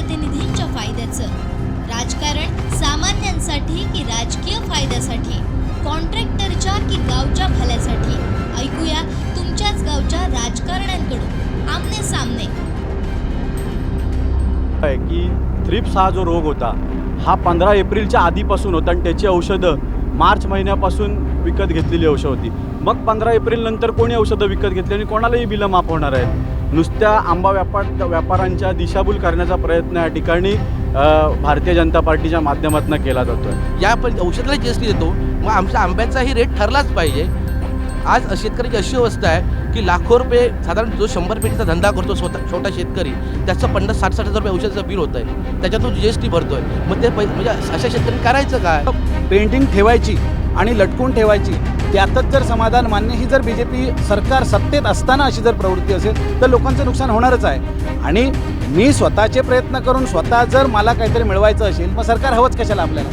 लोकप्रतिनिधींच्या फायद्याचं. राजकारण सामान्यांसाठी की राजकीय फायद्यासाठी, कॉन्ट्रॅक्टरच्या की गावच्या भल्यासाठी? ऐकूया तुमच्याच गावच्या राजकारण्यांकडून आमने सामने. की थ्रिप्स हा जो रोग होता हा 15 एप्रिलच्या आधीपासून होता आणि त्याची औषधं मार्च महिन्यापासून विकत घेतलेली औषधं होती. मग 15 एप्रिल नंतर कोणी औषधं विकत घेतली आणि कोणालाही बिलं माफ होणार आहेत? नुसत्या आंबा व्यापाऱ्यांच्या दिशाभूल करण्याचा प्रयत्न या ठिकाणी भारतीय जनता पार्टीच्या माध्यमातून केला जातो आहे. या पण औषधाला GST देतो, मग आमच्या आंब्याचाही रेट ठरलाच पाहिजे. आज शेतकऱ्याची अशी अवस्था आहे की लाखो रुपये, साधारण जो 100 पेटीचा धंदा करतो छोटा शेतकरी, त्याचं 50-60 हजार रुपये औषधाचं बिल होतं आहे, त्याच्यात तो GST भरतो आहे. मग ते म्हणजे अशा शेतकऱ्यांनी करायचं काय? पेंटिंग ठेवायची आणि लटकून ठेवायची, त्यातच जर समाधान मान्य ही जर BJP सरकार सत्तेत असताना अशी जर प्रवृत्ती असेल तर लोकांचं नुकसान होणारच आहे. आणि मी स्वतःचे प्रयत्न करून स्वतः जर मला काहीतरी मिळवायचं असेल मग सरकार हवंच कशाला आपल्याला?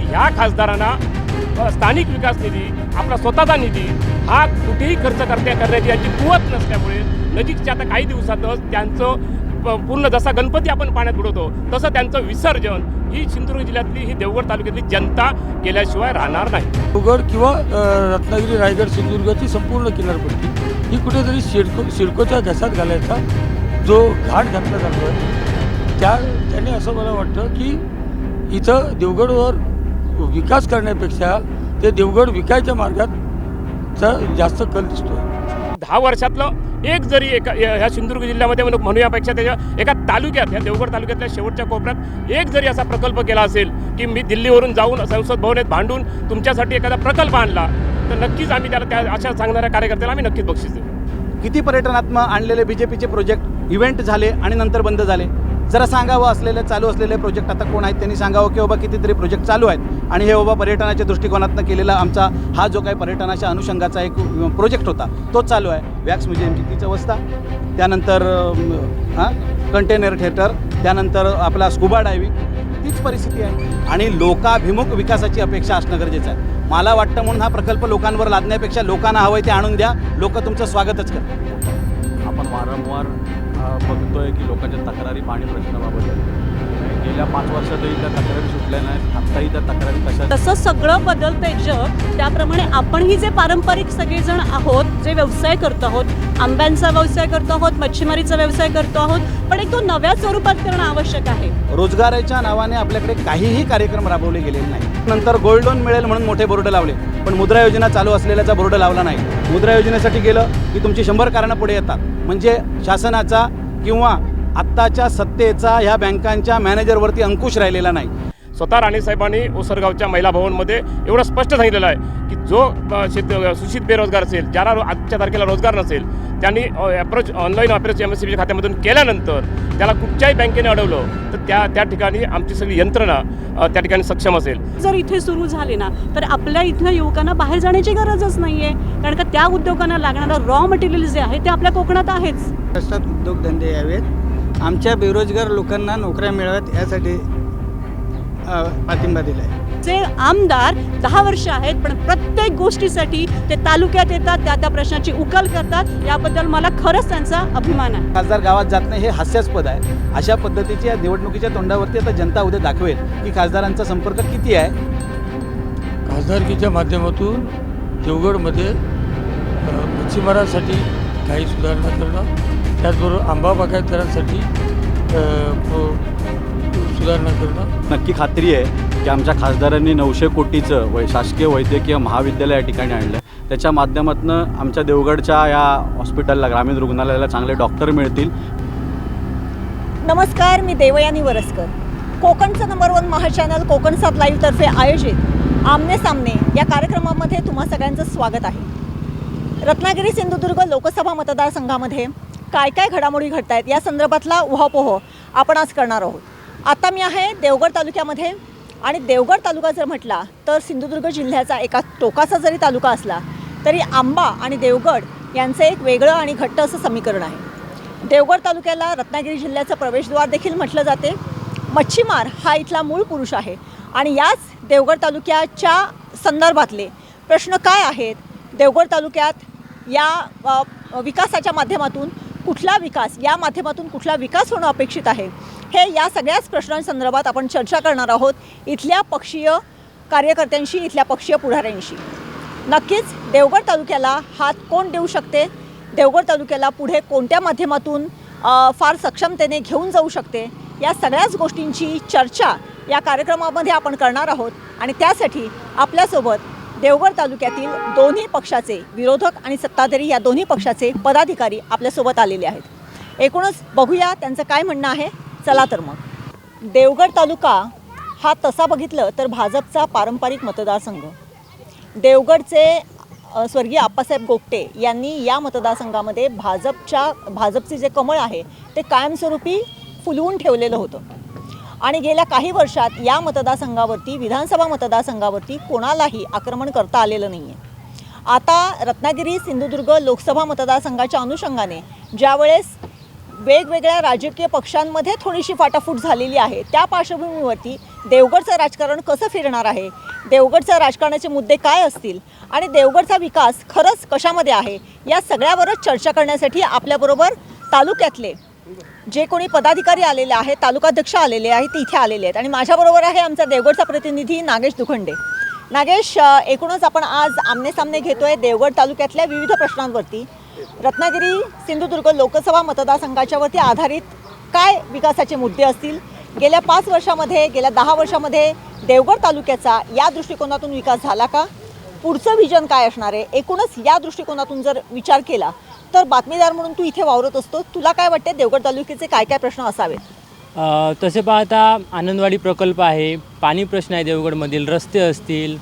ह्या खासदारांना स्थानिक विकास निधी, आपला स्वतःचा निधी हा कुठेही खर्च करण्याची याची कुवत नसल्यामुळे नजीकच्या आता काही दिवसातच त्यांचं पूर्ण जसा गणपती आपण पाण्यात बुडवतो तसं त्यांचं विसर्जन ही सिंधुदुर्ग जिल्ह्यातली ही देवगड तालुक्यातली जनता केल्याशिवाय राहणार नाही. देवगड किंवा रत्नागिरी, रायगड, सिंधुदुर्गाची संपूर्ण किनारपट्टी ही कुठेतरी सिडकोच्या घशात घालायचा जो घाट घातला जातो आहे त्याने असं मला वाटतं की इथं देवगडवर विकास करण्यापेक्षा ते देवगड विकायच्या मार्गात जास्त कल दिसतो. 10 वर्षातलं एक जरी ह्या सिंधुदुर्ग जिल्ह्यामध्ये म्हणूयापेक्षा त्याच्या एका तालुक्यात, ह्या देवगड तालुक्यातल्या शेवटच्या कोपऱ्यात एक जरी असा प्रकल्प केला असेल की मी दिल्लीवरून जाऊन संसद भवनात भांडून तुमच्यासाठी एखादा प्रकल्प आणला तर नक्कीच आम्ही त्याला त्या अशा सांगणाऱ्या कार्यकर्त्याला आम्ही नक्कीच बक्षीस देऊ. किती पर्यटनात्मक आणलेले BJPचे प्रोजेक्ट इव्हेंट झाले आणि नंतर बंद झाले? जरा सांगावं, असलेले चालू असलेले प्रोजेक्ट आता कोण आहेत त्यांनी सांगावं की बाबा कितीतरी प्रोजेक्ट चालू आहेत आणि हे बाबा पर्यटनाच्या दृष्टिकोनातून केलेला आमचा हा जो काही पर्यटनाच्या अनुषंगाचा एक प्रोजेक्ट होता तो चालू आहे. वॅक्स म्युझियमची तीच अवस्था, त्यानंतर कंटेनर थिएटर, त्यानंतर आपला स्कुबा डायव्हिंग, तीच परिस्थिती आहे. आणि लोकाभिमुख विकासाची अपेक्षा असणं गरजेचं आहे. मला वाटतं म्हणून हा प्रकल्प लोकांवर लादण्यापेक्षा लोकांना हवं ते आणून द्या, लोक तुमचं स्वागतच करतात. आपण वारंवार बघतोय की लोकांच्या तक्रारी पाणी प्रश्नाबाबत आहेत. गेल्या 5 वर्षातही त्या तक्रारी सुटल्या नाहीत. आत्ताही त्या तक्रारी कशा? तसं सगळं बदलतंय जग, त्याप्रमाणे आपणही जे पारंपरिक सगळेजण आहोत, जे व्यवसाय करतो आहोत, आंब्यांचा व्यवसाय करतो आहोत, मच्छीमारीचा व्यवसाय करतो आहोत, पण एक तो नव्या स्वरूपात करणं आवश्यक आहे. रोजगाराच्या नावाने आपल्याकडे काहीही कार्यक्रम राबवले गेलेले नाही. नंतर गोल्ड लोन मिळेल म्हणून मोठे बोर्ड लावले, पण मुद्रा योजना चालू असलेल्याचा बोर्ड लावला नाही. मुद्रा योजनेसाठी गेलं की तुमची 100 कारणं पुढे येतात. म्हणजे शासनाचा किंवा आत्ताच्या सत्तेचा ह्या बँकांच्या मॅनेजरवरती अंकुश राहिलेला नाही. स्वतः राणेसाहेबांनी ओसरगावच्या महिला भवनमध्ये एवढं स्पष्ट सांगितलेलं आहे की जो सूचित बेरोजगार असेल, ज्याला आजच्या तारखेला रोजगार नसेल, त्यांनी ऑनलाईन अप्रोच MSCBच्या खात्यामधून केल्यानंतर त्याला कुठच्याही बँकेने अडवलं तर त्या ठिकाणी आमची सगळी यंत्रणा त्या ठिकाणी सक्षम असेल. जर इथे सुरू झाले ना तर आपल्या इथल्या युवकांना बाहेर जाण्याची गरजच नाही आहे, कारण का त्या उद्योगांना लागणारं रॉ मटेरियल जे आहे ते आपल्या कोकणात आहेच. महाराष्ट्रात उद्योगधंदे यावेत, आमच्या बेरोजगार लोकांना नोकऱ्या मिळाव्यात यासाठी पाठिंबा दिला आहे. जे आमदार 10 वर्ष आहेत पण प्रत्येक गोष्टीसाठी ते तालुक्यात येतात, त्या प्रश्नाची उकल करतात, याबद्दल मला खरंच त्यांचा अभिमान आहे. खासदार गावात जात नाही हे हास्यास्पद आहे. अशा पद्धतीच्या निवडणुकीच्या तोंडावरती आता जनता उद्या दाखवेल की खासदारांचा संपर्क किती आहे. खासदारकीच्या माध्यमातून देवगडमध्ये मच्छीमारांसाठी काही सुधारणा करणं, त्याचबरोबर आंबा बागायतदारांसाठी सुधारणा करणं. नक्की खात्री आहे की आमच्या खासदारांनी 900 कोटीचं शासकीय वैद्यकीय महाविद्यालय या ठिकाणी आणलं. त्याच्या माध्यमातून आमच्या देवगडच्या या हॉस्पिटलला, ग्रामीण रुग्णालयाला चांगले डॉक्टर मिळतील. नमस्कार, मी देवयानी वरसकर. कोकणचं नंबर 1 महाचॅनल कोकण 7 लाईव्ह तर्फे आयोजित आमने सामने या कार्यक्रमामध्ये तुम्हा सगळ्यांचं स्वागत आहे. रत्नागिरी सिंधुदुर्ग लोकसभा मतदारसंघामध्ये काय काय घडामोडी घडत आहेत या संदर्भातला उहापोह आपण आज करणार आहोत. आता मी आहे देवगड तालुक्यामध्ये, आणि देवगड तालुका जर म्हटला तर सिंधुदुर्ग जिल्ह्याचा एका टोकाचा जरी तालुका असला तरी आंबा आणि देवगड यांचं एक वेगळं आणि घट्ट असं समीकरण आहे. देवगड तालुक्याला रत्नागिरी जिल्ह्याचं प्रवेशद्वार देखील म्हटलं जाते. मच्छीमार हा इथला मूळ पुरुष आहे आणि याच देवगड तालुक्याच्या संदर्भातले प्रश्न काय आहेत, देवगड तालुक्यात या विकासाच्या माध्यमातून कुठला विकास, या माध्यमातून कुठला विकास होणं अपेक्षित आहे, हे या सगळ्याच प्रश्नांसंदर्भात आपण चर्चा करणार आहोत इथल्या पक्षीय कार्यकर्त्यांशी, इथल्या पक्षीय पुढाऱ्यांशी. नक्कीच देवगड तालुक्याला हात कोण देऊ शकते, देवगड तालुक्याला पुढे कोणत्या माध्यमातून फार सक्षमतेने घेऊन जाऊ शकते, या सगळ्याच गोष्टींची चर्चा या कार्यक्रमामध्ये आपण करणार आहोत. आणि त्यासाठी आपल्यासोबत देवगड तालुक्यातील दोन्ही पक्षाचे, विरोधक आणि सत्ताधारी या दोन्ही पक्षाचे पदाधिकारी आपल्यासोबत आलेले आहेत. एकूणच बघूया त्यांचं काय म्हणणं आहे. चला तर मग. देवगड तालुका हा तसा बघितलं तर भाजपचा पारंपरिक मतदारसंघ. देवगडचे स्वर्गीय आप्पासाहेब गोगटे यांनी या मतदारसंघामध्ये भाजपचे जे कमळ आहे ते कायमस्वरूपी फुलवून ठेवलेलं होतं. आणि गेल्या काही वर्षात या मतदारसंघावरती, विधानसभा मतदारसंघावरती कोणालाही आक्रमण करता आलेलं नाही आहे. आता रत्नागिरी सिंधुदुर्ग लोकसभा मतदारसंघाच्या अनुषंगाने ज्यावेळेस वेगवेगळ्या राजकीय पक्षांमध्ये थोडीशी फाटाफूट झालेली आहे, त्या पार्श्वभूमीवरती देवगडचं राजकारण कसं फिरणार आहे, देवगडच्या राजकारणाचे मुद्दे काय असतील आणि देवगडचा विकास खरंच कशामध्ये आहे, या सगळ्यावरच चर्चा करण्यासाठी आपल्याबरोबर तालुक्यातले जे कोणी पदाधिकारी आलेले आहेत, तालुकाध्यक्ष आलेले आहेत, ते इथे आलेले आहेत. आणि माझ्याबरोबर आहे आमचा देवगडचा प्रतिनिधी नागेश दुखंडे. नागेश, एकूणच आपण आज आमनेसामने घेतोय देवगड तालुक्यातल्या विविध प्रश्नांवरती. रत्नागिरी सिंधुदुर्ग लोकसभा मतदारसंघाच्यावरती आधारित काय विकासाचे मुद्दे असतील, गेल्या 5 वर्षामध्ये, गेल्या 10 वर्षामध्ये देवगड तालुक्याचा या दृष्टिकोनातून विकास झाला का, पुढचं व्हिजन काय असणार आहे, एकूणच या दृष्टिकोनातून जर विचार केला तर बातमीदार म्हणून तू इथे वावरत असतो, तुला काय वाटते देवगड तालुक्याचे काय काय प्रश्न असावेत? तसे पाहता आनंदवाडी प्रकल्प आहे, पाणी प्रश्न आहे देवगडमधील, रस्ते असतील,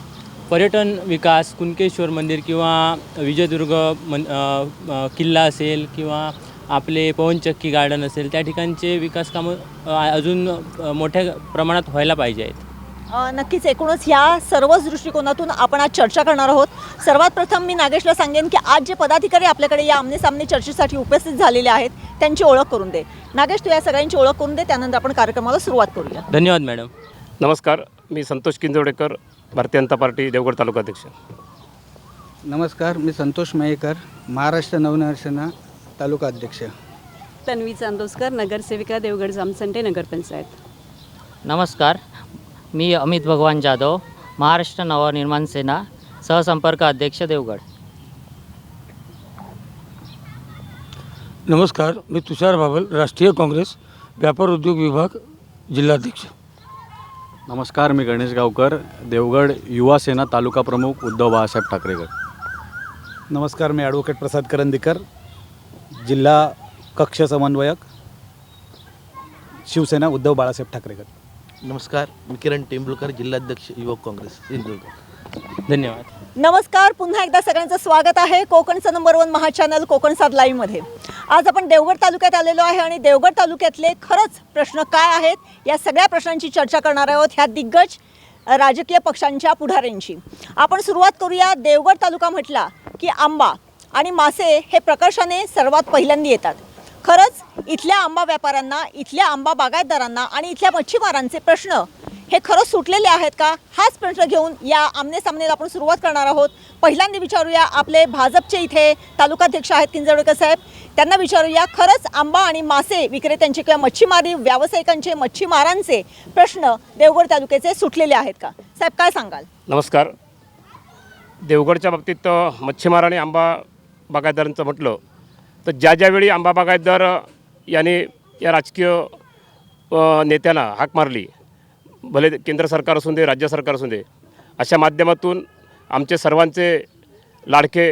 पर्यटन विकास, कुणकेश्वर मंदिर किंवा विजयदुर्ग किल्ला असेल किंवा आपले पवनचक्की गार्डन असेल, त्या ठिकाणचे विकास कामं अजून मोठ्या प्रमाणात व्हायला पाहिजे आहेत. नक्कीच एकूणच ह्या सर्वच दृष्टिकोनातून आपण आज चर्चा करणार आहोत. सर्वात प्रथम मी नागेशला सांगेन की आज जे पदाधिकारी आपल्याकडे या आमनेसामने चर्चेसाठी उपस्थित झालेले आहेत त्यांची ओळख करून दे. नागेश, तू या सगळ्यांची ओळख करून दे, त्यानंतर आपण कार्यक्रमाला सुरुवात करूया. धन्यवाद मॅडम. नमस्कार, मी संतोष किंजवडेकर, भारतीय जनता पार्टी देवगड तालुकाध्यक्ष. नमस्कार, मी संतोष मयेकर, महाराष्ट्र नवनिर्माण तालुका अध्यक्ष. तन्वी चांदोसकर, नगरसेविका, देवगड जामसंडे नगरपंचायत. नमस्कार, मी अमित भगवान जाधव, महाराष्ट्र नवनिर्माण सेना सहसंपर्क अध्यक्ष देवगड. नमस्कार, मी तुषार बाबल, राष्ट्रीय काँग्रेस व्यापार उद्योग विभाग जिल्हाध्यक्ष. नमस्कार, मी गणेश गावकर, देवगड युवा सेना तालुका प्रमुख उद्धव बाळासाहेब ठाकरे गट. नमस्कार, मी ॲडव्होकेट प्रसाद करंदीकर, जिल्हा कक्ष समन्वयक, शिवसेना उद्धव बाळासाहेब ठाकरे गट. नमस्कार, मी किरण टेंबुलकर, जिल्हाध्यक्ष युवक काँग्रेस सिंधुदुर्ग. धन्यवाद. नमस्कार, पुन्हा एकदा सगळ्यांचं स्वागत आहे कोकणचं नंबर 1 महाचॅनल कोकण सात लाईव्हमध्ये. आज आपण देवगड तालुक्यात आलेलो आहे आणि देवगड तालुक्यातले खरंच प्रश्न काय आहेत, या सगळ्या प्रश्नांची चर्चा करणार आहोत ह्या दिग्गज राजकीय पक्षांच्या पुढाऱ्यांची. आपण सुरुवात करूया. देवगड तालुका म्हटला की आंबा आणि मासे हे प्रकर्षाने सर्वात पहिल्यांदा येतात. खरंच इथल्या आंबा व्यापाऱ्यांना, इथल्या आंबा बागायतदारांना आणि इथल्या मच्छीमारांचे प्रश्न हे खरंच सुटलेले आहेत का, हाच प्रश्न घेऊन या आमनेसामनेला आपण सुरुवात करणार आहोत. पहिल्यांदा विचारूया, आपले भाजपचे इथे तालुकाध्यक्ष आहेत किंजवडेकर साहेब, त्यांना विचारूया खरंच आंबा आणि मासे विक्रेत्यांचे किंवा मच्छीमारी व्यावसायिकांचे, मच्छीमारांचे प्रश्न देवगड तालुक्याचे सुटलेले आहेत का? साहेब, काय सांगाल? नमस्कार. देवगडच्या बाबतीत मच्छीमार आणि आंबा बागायतदारांचं म्हटलं तर ज्यावेळी आंबा बागायतदार याने या राजकीय नेत्यांना हाक मारली, भले केंद्र सरकार असून दे, राज्य सरकार असून दे, अशा माध्यमातून आमचे सर्वांचे लाडके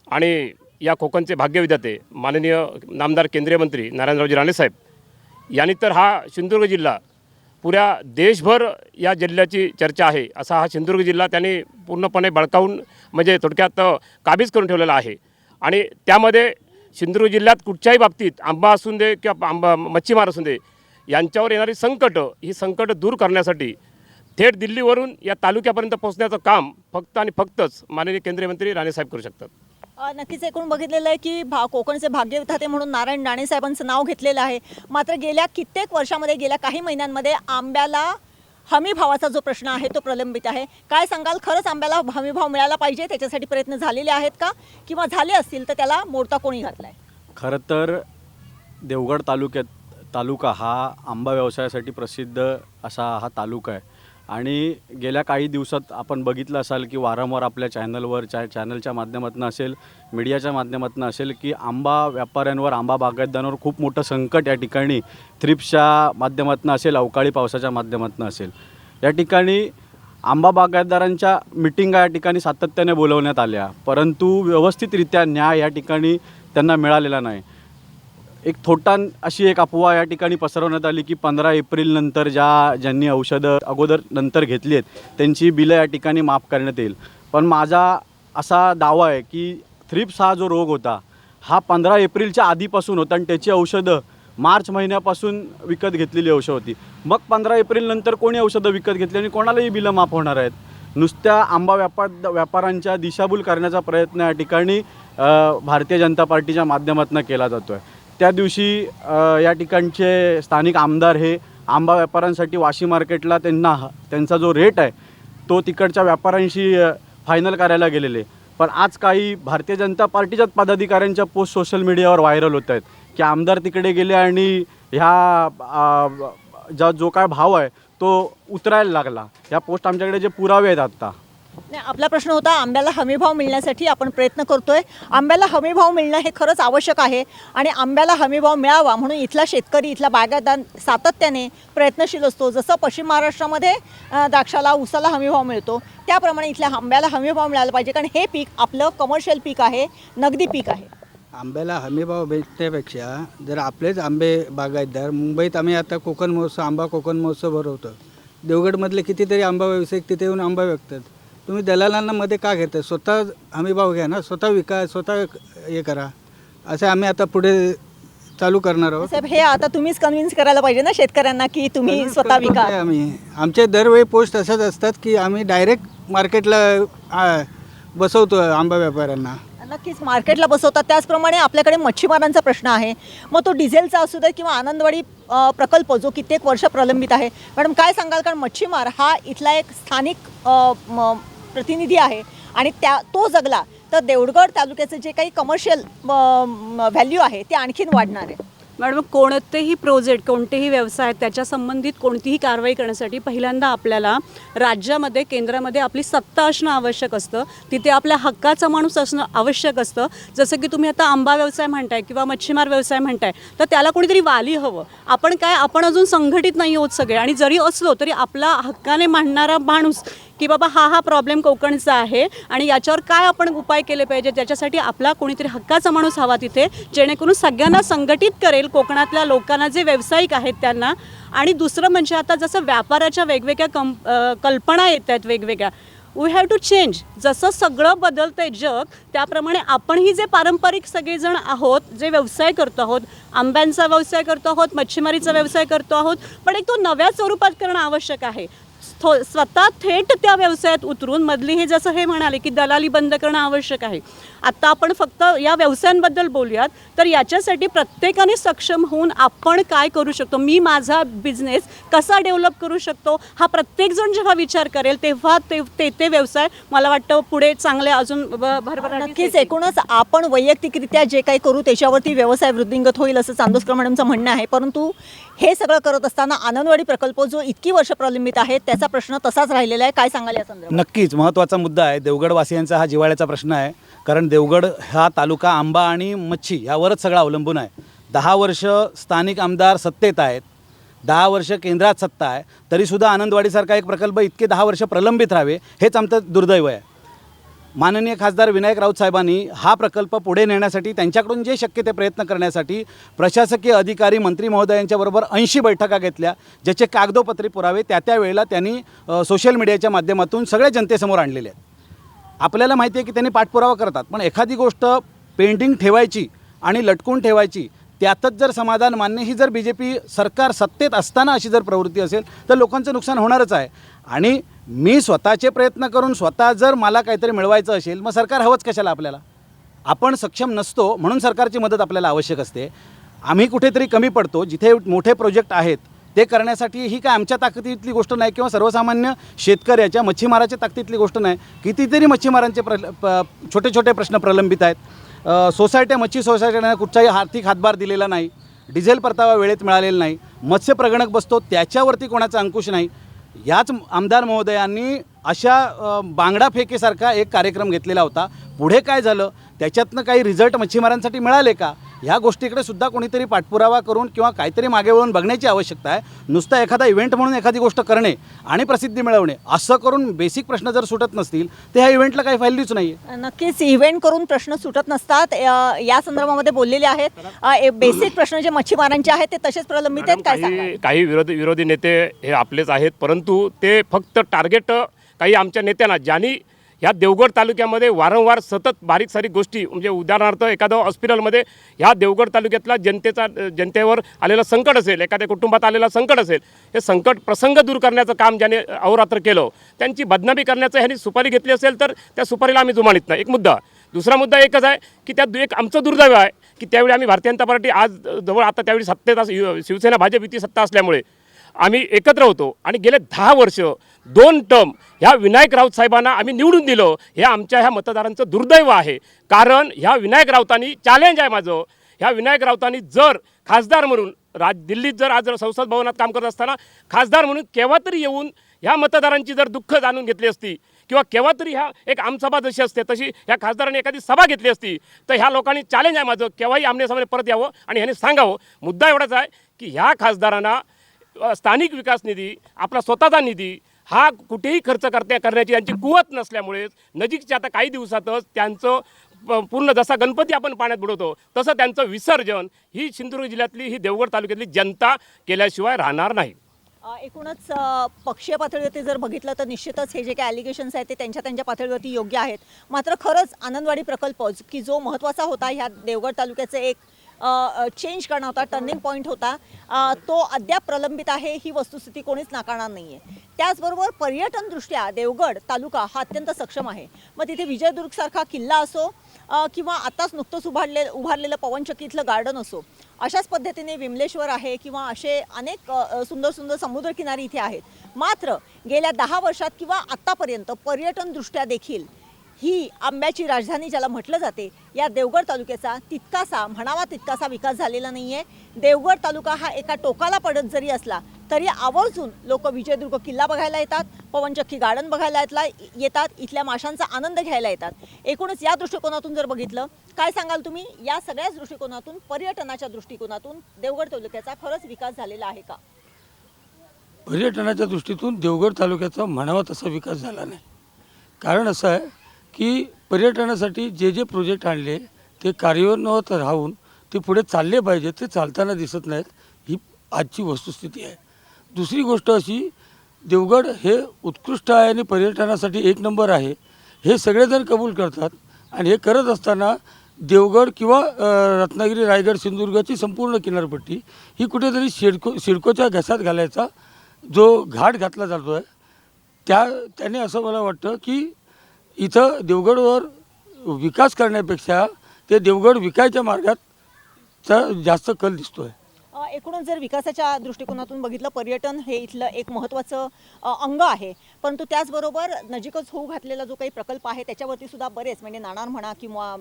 आणि या कोकणचे भाग्यविधाते माननीय नामदार केंद्रीय मंत्री नारायणरावजी राणेसाहेब यांनी तर हा सिंधुदुर्ग जिल्हा, पुऱ्या देशभर या जिल्ह्याची चर्चा आहे असा हा सिंधुदुर्ग जिल्हा त्यांनी पूर्णपणे बळकावून, म्हणजे थोडक्यात काबीज करून ठेवलेला आहे. आणि त्यामध्ये सिंधुदुर्ग जिल्ह्यात कुठच्याही बाबतीत आंबा असून दे किंवा मच्छीमार असून दे, यांच्यावर येणारी ही संकट दूर करण्यासाठी थेट दिल्लीवरून या तालुक्यापर्यंत पोहोचण्याचं काम फक्त आणि फक्तच माननीय केंद्रीय मंत्री राणेसाहेब करू शकतात. नक्कीच एकूण बघितलेलं आहे की कोकणचे भाग्यविधाते म्हणून नारायण राणे साहेबांचं नाव घेतलेलं आहे. मात्र गेल्या कित्येक वर्षामध्ये, गेल्या काही महिन्यांमध्ये आंब्याला हमी भावाचा जो प्रश्न आहे तो प्रलंबित आहे. काय सांगाल, खरंच आंब्याला हमी भाव मिळाला पाहिजे, त्याच्यासाठी प्रयत्न झालेले आहेत का, किंवा झाले असतील तर त्याला मोडता कोणी घातला आहे? खरं तर देवगड तालुका हा आंबा व्यवसायासाठी प्रसिद्ध असा हा तालुका आहे आणि गेल्या काही दिवसात आपण बघितलं असाल की वारंवार आपल्या चॅनलवर चॅनलच्या माध्यमातून असेल, मीडियाच्या माध्यमातून असेल की आंबा व्यापाऱ्यांवर, आंबा बागायतदारांवर खूप मोठं संकट या ठिकाणी थ्रिप्सच्या माध्यमातून असेल, अवकाळी पावसाच्या माध्यमातून असेल, या ठिकाणी आंबा बागायतदारांच्या मिटिंगा या ठिकाणी सातत्याने बोलवण्यात आल्या, परंतु व्यवस्थितरित्या न्याय या ठिकाणी त्यांना मिळालेला नाही. एक थोटान अशी एक अफवा या ठिकाणी पसरवण्यात आली की 15 एप्रिलनंतर ज्यांनी औषधं अगोदर नंतर घेतली आहेत त्यांची बिलं या ठिकाणी माफ करण्यात येईल. पण माझा असा दावा आहे की थ्रिप्स हा जो रोग होता हा 15 एप्रिलच्या आधीपासून होता आणि त्याची औषधं मार्च महिन्यापासून विकत घेतलेली औषधं होती. मग 15 एप्रिलनंतर कोणी औषधं विकत घेतली आणि कोणालाही बिलं माफ होणार आहेत? नुसत्या आंबा व्यापाऱ्यांच्या दिशाभूल करण्याचा प्रयत्न या ठिकाणी भारतीय जनता पार्टीच्या माध्यमातून केला जातो आहे. त्या दिवशी या ठिकाणचे स्थानिक आमदार हे आंबा व्यापाऱ्यांसाठी वाशी मार्केटला त्यांचा जो रेट आहे तो तिकडच्या व्यापाऱ्यांशी फायनल करायला गेलेले. पण आज काही भारतीय जनता पार्टीच्याच पदाधिकाऱ्यांच्या पोस्ट सोशल मीडियावर व्हायरल होत आहेत की आमदार तिकडे गेले आणि जो काय भाव आहे तो उतरायला लागला. ह्या पोस्ट आमच्याकडे जे पुरावे आहेत आत्ता. नाही, आपला प्रश्न होता आंब्याला हमीभाव मिळण्यासाठी आपण प्रयत्न करतोय. आंब्याला हमीभाव मिळणं हे खरंच आवश्यक आहे आणि आंब्याला हमीभाव मिळावा म्हणून इथला शेतकरी, इथला बागायतदार सातत्याने प्रयत्नशील असतो. जसं पश्चिम महाराष्ट्रामध्ये द्राक्षाला, ऊसाला हमीभाव मिळतो त्याप्रमाणे इथल्या आंब्याला हमीभाव मिळाला पाहिजे, कारण हे पीक आपलं कमर्शियल पीक आहे, नगदी पीक आहे. आंब्याला हमीभाव भेटण्यापेक्षा जर आपलेच आंबे बागायतदार, मुंबईत आम्ही आता कोकण महोत्सव भरवतो. देवगडमधले कितीतरी आंबा व्यावसायिक तिथे येऊन आंबा विकतात. तुम्ही दलालांना मध्ये का घेता? स्वतः हमीभाव घ्या ना, स्वतः विका, स्वतः हे करा. असं आम्ही आता पुढे चालू करणार आहोत. साहेब, हे आता तुम्हीच कन्व्हिन्स करायला पाहिजे ना शेतकऱ्यांना की तुम्ही स्वतः विका. आमचे दरवेळी पोस्ट अशाच असतात की आम्ही डायरेक्ट मार्केटला बसवतो आंबा व्यापाऱ्यांना. नक्कीच मार्केटला बसवतात. त्याचप्रमाणे आपल्याकडे मच्छीमारांचा प्रश्न आहे, मग तो डिझेलचा असू दे किंवा आनंदवाडी प्रकल्प जो कित्येक वर्ष प्रलंबित आहे. मॅडम काय सांगाल, कारण मच्छीमार हा इथला एक स्थानिक प्रतिनिधी आहे आणि तो जगला तर देवगड तालुक्याचं जे काही कमर्शियल व्हॅल्यू आहे ते आणखीन वाढणार आहे. मॅडम, कोणतेही प्रोजेक्ट, कोणतेही व्यवसाय त्याच्या संबंधित कोणतीही कारवाई करण्यासाठी पहिल्यांदा आपल्याला राज्यामध्ये, केंद्रामध्ये आपली सत्ता असणं आवश्यक असतं. तिथे आपल्या हक्काचा माणूस असणं आवश्यक असतं. जसं की तुम्ही आता आंबा व्यवसाय म्हणताय किंवा मच्छीमार व्यवसाय म्हणताय, तर त्याला कोणीतरी वाली हवं. आपण अजून संघटित नाही होत सगळे, आणि जरी असलो तरी आपला हक्काने मांडणारा माणूस की बाबा हा प्रॉब्लेम कोकणचा आहे आणि याच्यावर काय आपण उपाय केले पाहिजे, त्याच्यासाठी आपला कोणीतरी हक्काचा माणूस हवा तिथे, जेणेकरून सगळ्यांना संघटित करेल, कोकणातल्या लोकांना जे व्यावसायिक आहेत त्यांना. आणि दुसरं म्हणजे आता जसं व्यापाराच्या वेगवेगळ्या कल्पना येत आहेत वेगवेगळ्या, वी हॅव टू चेंज. जसं सगळं बदलतं आहे जग, त्याप्रमाणे आपणही जे पारंपरिक सगळेजण आहोत, जे व्यवसाय करतो आहोत, आंब्यांचा व्यवसाय करतो आहोत, मच्छीमारीचा व्यवसाय करतो आहोत, पण एक तो नव्या स्वरूपात करणं आवश्यक आहे. स्वतः थेट त्या व्यवसायात उतरून मधली हे जसं हे म्हणाले की दलाली बंद करणं आवश्यक आहे. आत्ता आपण फक्त या व्यवसायांबद्दल बोलूयात, तर याच्यासाठी प्रत्येकाने सक्षम होऊन आपण काय करू शकतो, मी माझा बिझनेस कसा डेव्हलप करू शकतो, हा प्रत्येकजण जेव्हा विचार करेल तेव्हा ते व्यवसाय मला वाटतं पुढे चांगले अजून भरभराट. नक्कीच एकूणच आपण वैयक्तिकरित्या जे काही करू त्याच्यावरती व्यवसाय वृद्धिंगत होईल असं चांदोसकर मॅडमचं म्हणणं आहे. परंतु हे सगळं करत असताना आनंदवाडी प्रकल्प जो इतकी वर्ष प्रलंबित आहे त्याचा प्रश्न तसाच राहिलेला आहे. काय सांगाल या संदर्भात? नक्कीच महत्त्वाचा मुद्दा आहे. देवगडवासियांचा हा जिव्हाळ्याचा प्रश्न आहे, कारण देवगड हा तालुका आंबा आणि मच्छी यावरच सगळा अवलंबून आहे. 10 वर्ष स्थानिक आमदार सत्तेत आहेत, 10 वर्ष केंद्रात सत्ता आहे, तरीसुद्धा आनंदवाडीसारखा एक प्रकल्प इतके 10 वर्ष प्रलंबित राहावे हेच आमचं दुर्दैव आहे. माननीय खासदार विनायक राऊत साहेबांनी हा प्रकल्प पुढे नेण्यासाठी, त्यांच्याकडून जे शक्य ते प्रयत्न करण्यासाठी प्रशासकीय अधिकारी, मंत्री महोदयांच्याबरोबर 80 बैठका घेतल्या, ज्याचे कागदोपत्री पुरावे त्या वेळेला त्यांनी सोशल मीडियाच्या माध्यमातून सगळ्या जनतेसमोर आणलेले आहेत. आपल्याला माहिती आहे की त्यांनी पाठपुरावा करतात, पण एखादी गोष्ट पेंडिंग ठेवायची आणि लटकून ठेवायची त्यातच जर समाधान मान्य, ही जर BJP सरकार सत्तेत असताना अशी जर प्रवृत्ती असेल तर लोकांचं नुकसान होणारच आहे. आणि मी स्वतःचे प्रयत्न करून स्वतः जर मला काहीतरी मिळवायचं असेल, मग सरकार हवंच कशाला आपल्याला? आपण सक्षम नसतो म्हणून सरकारची मदत आपल्याला आवश्यक असते. आम्ही कुठेतरी कमी पडतो. जिथे मोठे प्रोजेक्ट आहेत ते करण्यासाठी ही काय आमच्या ताकदीतली गोष्ट नाही किंवा सर्वसामान्य शेतकऱ्याच्या, मच्छीमाराच्या ताकदीतली गोष्ट नाही. कितीतरी मच्छीमारांचे छोटे छोटे प्रश्न प्रलंबित आहेत. मच्छी सोसायट्यांना कुठचाही आर्थिक हातभार दिलेला नाही. डिझेल परतावा वेळेत मिळालेला नाही, मत्स्य प्रगणक बसतो त्याच्यावरती कोणाचा अंकुश नाही. याच आमदार महोदयांनी अशा बांगडा फेकीसारखा एक कार्यक्रम घेतलेला होता. पुढे काय झालं, त्याच्यातनं काही रिझल्ट मच्छीमारांसाठी मिळाले का, ह्या गोष्टीकडे सुद्धा कोणीतरी पाठपुरावा करून किंवा काहीतरी मागे वळून बघण्याची आवश्यकता आहे. नुसतं एखादा इव्हेंट म्हणून एखादी गोष्ट करणे आणि प्रसिद्धी मिळवणे असं करून बेसिक प्रश्न जर सुटत नसतील तर ह्या इव्हेंटला काही व्हॅल्यूच नाही आहे. नक्कीच इव्हेंट करून प्रश्न सुटत नसतात. या संदर्भामध्ये बोललेले आहेत. बेसिक प्रश्न जे मच्छीमारांचे आहेत ते तसेच प्रलंबित आहेत. काय सांगाल? काही विरोधी नेते हे आपलेच आहेत, परंतु ते फक्त टार्गेट काही आमच्या नेत्यांना ज्यांनी ह्या देवगड तालुक्यामध्ये वारंवार सतत बारीक सारीक गोष्टी, म्हणजे उदाहरणार्थ एखादं हॉस्पिटलमध्ये ह्या देवगड तालुक्यातला जनतेवर आलेलं संकट असेल, एखाद्या कुटुंबात आलेलं संकट असेल, हे संकट प्रसंग दूर करण्याचं काम ज्याने अहोरात्र केलं, त्यांची बदनामी करण्याचं ह्यांनी सुपारी घेतली असेल तर त्या सुपारीला आम्ही जुमानीत नाही. एक मुद्दा. दुसरा मुद्दा एकच आहे की त्यात एक आमचं दुर्दैव आहे की त्यावेळी आम्ही भारतीय जनता पार्टी आज जवळ आता त्यावेळी सत्तेत शिवसेना भाजप युती सत्ता असल्यामुळे आम्ही एकत्र होतो आणि गेले 10 वर्ष 2 टर्म ह्या विनायक राऊत साहेबांना आम्ही निवडून दिलं. हे आमच्या ह्या मतदारांचं दुर्दैव आहे. कारण ह्या विनायक राऊतांनी, चॅलेंज आहे माझं, ह्या विनायक राऊतांनी जर खासदार म्हणून दिल्लीत जर आज संसद भवनात काम करत असताना खासदार म्हणून केव्हा तरी येऊन ह्या मतदारांची जर दुःख जाणून घेतली असती किंवा केव्हा तरी ह्या एक आमसभा जशी असते तशी ह्या खासदारांनी एखादी सभा घेतली असती तर ह्या लोकांनी, चॅलेंज आहे माझं, केव्हाही आमनेसामने परत यावं आणि ह्याने सांगावं. मुद्दा एवढाच आहे की ह्या खासदारांना स्थानिक विकास निधी, आपला स्वतःचा निधी हा कुठेही खर्च करण्याची त्यांची कुवत नसल्यामुळे नजीकच्या आता काही दिवसातच त्यांचं पूर्ण जसा गणपती आपण पाण्यात बुडवतो तसं त्यांचं विसर्जन ही सिंधुदुर्ग जिल्ह्यातली, ही देवगड तालुक्यातली जनता केल्याशिवाय राहणार नाही. एकूणच पक्षीय पातळीवरती जर बघितलं तर निश्चितच हे जे काही ॲलिगेशन्स आहेत ते त्यांच्या पातळीवरती योग्य आहेत. मात्र खरंच आनंदवाडी प्रकल्प की जो महत्त्वाचा होता, ह्या देवगड तालुक्याचे एक चेंज करणार होता, टर्निंग पॉईंट होता, तो अद्याप प्रलंबित आहे. ही वस्तुस्थिती कोणीच नाकारणार नाही आहे. त्याचबरोबर पर्यटनदृष्ट्या देवगड तालुका हा अत्यंत सक्षम आहे. मग तिथे विजयदुर्गसारखा किल्ला असो किंवा आत्ताच नुकतंच उभारलेलं पवनचक्की इथलं गार्डन असो, अशाच पद्धतीने विमलेश्वर आहे किंवा असे अनेक सुंदर सुंदर समुद्रकिनारी इथे आहेत. मात्र गेल्या 10 वर्षात किंवा आत्तापर्यंत पर्यटनदृष्ट्या देखील ही आंब्याची राजधानी ज्याला म्हटलं जाते, या देवगड तालुक्याचा तितकासा विकास झालेला नाही आहे. देवगड तालुका हा एका टोकाला पडत जरी असला तरी आवर्जून लोक विजयदुर्ग किल्ला बघायला येतात, पवनचक्की गार्डन बघायला येतात, इथल्या माशांचा आनंद घ्यायला येतात. एकूणच या दृष्टिकोनातून जर बघितलं, काय सांगाल तुम्ही, या सगळ्याच दृष्टिकोनातून, पर्यटनाच्या दृष्टिकोनातून देवगड तालुक्याचा खरंच विकास झालेला आहे का? पर्यटनाच्या दृष्टीतून देवगड तालुक्याचा म्हणावा तसा विकास झाला नाही. कारण असं आहे की पर्यटनासाठी जे प्रोजेक्ट आणले ते कार्यान्वित राहून ते पुढे चालले पाहिजे, ते चालताना दिसत नाहीत. ही आजची वस्तुस्थिती आहे. दुसरी गोष्ट अशी, देवगड हे उत्कृष्ट आहे आणि पर्यटनासाठी 1 नंबर आहे, हे सगळेजण कबूल करतात. आणि हे करत असताना देवगड किंवा रत्नागिरी, रायगड, सिंधुदुर्गाची संपूर्ण किनारपट्टी ही कुठेतरी सिडकोच्या घशात घालायचा जो घाट घातला जातो आहे, त्याने असं मला वाटतं की इथं देवगडवर विकास करण्यापेक्षा ते देवगड विकायच्या मार्गात जास्त कल दिसतो आहे. एकूणच जर विकासाच्या दृष्टिकोनातून बघितलं, पर्यटन हे इथलं एक महत्त्वाचं अंग आहे. परंतु त्याचबरोबर नजीकच होऊ घातलेला जो काही प्रकल्प आहे त्याच्यावरती सुद्धा बरेच, म्हणजे नाणार म्हणा किंवा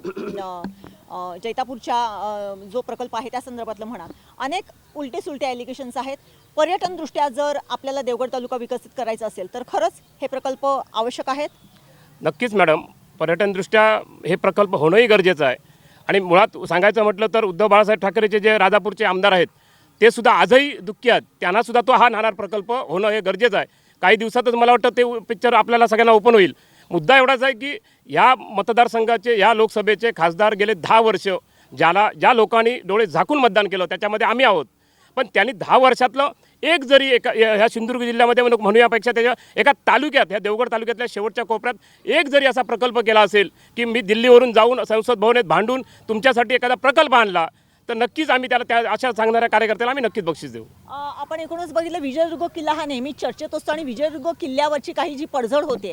जैतापूरच्या जो प्रकल्प आहे त्या संदर्भातलं म्हणा, अनेक उलटे सुलटे ॲलिगेशन्स आहेत. पर्यटनदृष्ट्या जर आपल्याला देवगड तालुका विकसित करायचा असेल तर खरंच हे प्रकल्प आवश्यक आहेत. नक्कीच मॅडम, पर्यटनदृष्ट्या हे प्रकल्प होणंही गरजेचं आहे. आणि मुळात सांगायचं म्हटलं तर उद्धव बाळासाहेब ठाकरेचे जे राजापूरचे आमदार आहेत ते सुद्धा आजही दुःखी आहेत. त्यांनासुद्धा तो हा नाणार प्रकल्प होणं हे गरजेचं आहे. काही दिवसातच मला वाटतं ते पिक्चर आपल्याला सगळ्यांना ओपन होईल. मुद्दा एवढाच आहे की या मतदारसंघाचे, या लोकसभेचे खासदार गेले 10 वर्ष ज्या लोकांनी डोळे झाकून मतदान केलं त्याच्यामध्ये आम्ही आहोत. पण त्यांनी 10 वर्षातलं एक जरी ह्या सिंधुदुर्ग जिल्ह्यामध्ये म्हणूयापेक्षा त्याच्या एका तालुक्यात, ह्या देवगड तालुक्यातल्या शेवटच्या कोपऱ्यात एक जरी असा प्रकल्प केला असेल की मी दिल्लीवरून जाऊन संसद भवनात भांडून तुमच्यासाठी एखादा प्रकल्प आणला तर नक्कीच आम्ही त्या अशा सांगणाऱ्या कार्यकर्त्याला आम्ही नक्कीच बक्षीस देऊ. आपण एकूणच बघितलं, विजयदुर्ग किल्ला हा नेहमीच चर्चेत असतो आणि विजयदुर्ग किल्ल्यावरची काही जी पडझड होते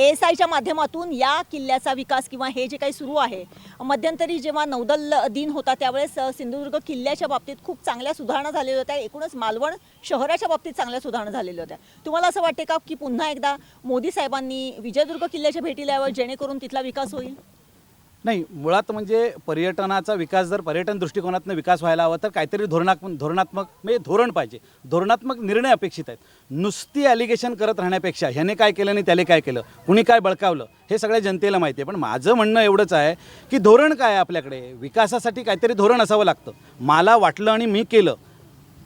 ASIच्या माध्यमातून या किल्ल्याचा विकास किंवा हे जे काही सुरू आहे, मध्यंतरी जेव्हा नौदल दिन होता त्यावेळेस सिंधुदुर्ग किल्ल्याच्या बाबतीत खूप चांगल्या सुधारणा झालेल्या होत्या. एकूणच मालवण शहराच्या बाबतीत चांगल्या सुधारणा झालेल्या होत्या. तुम्हाला असं वाटते का की पुन्हा एकदा मोदी साहेबांनी विजयदुर्ग किल्ल्याच्या भेटीला यावं जेणेकरून तिथला विकास होईल? नाही, मुळात म्हणजे पर्यटनाचा विकास, जर पर्यटन दृष्टिकोनातून विकास व्हायला हवा तर काहीतरी धोरणात्मक म्हणजे धोरण पाहिजे, धोरणात्मक निर्णय अपेक्षित आहेत. नुसती ॲलिगेशन करत राहण्यापेक्षा ह्याने काय केलं आणि त्याने काय केलं, कुणी काय बळकावलं, हे सगळ्या जनतेला माहिती आहे. पण माझं म्हणणं एवढंच आहे की धोरण काय आहे आपल्याकडे, विकासासाठी काहीतरी धोरण असावं लागतं. मला वाटलं आणि मी केलं,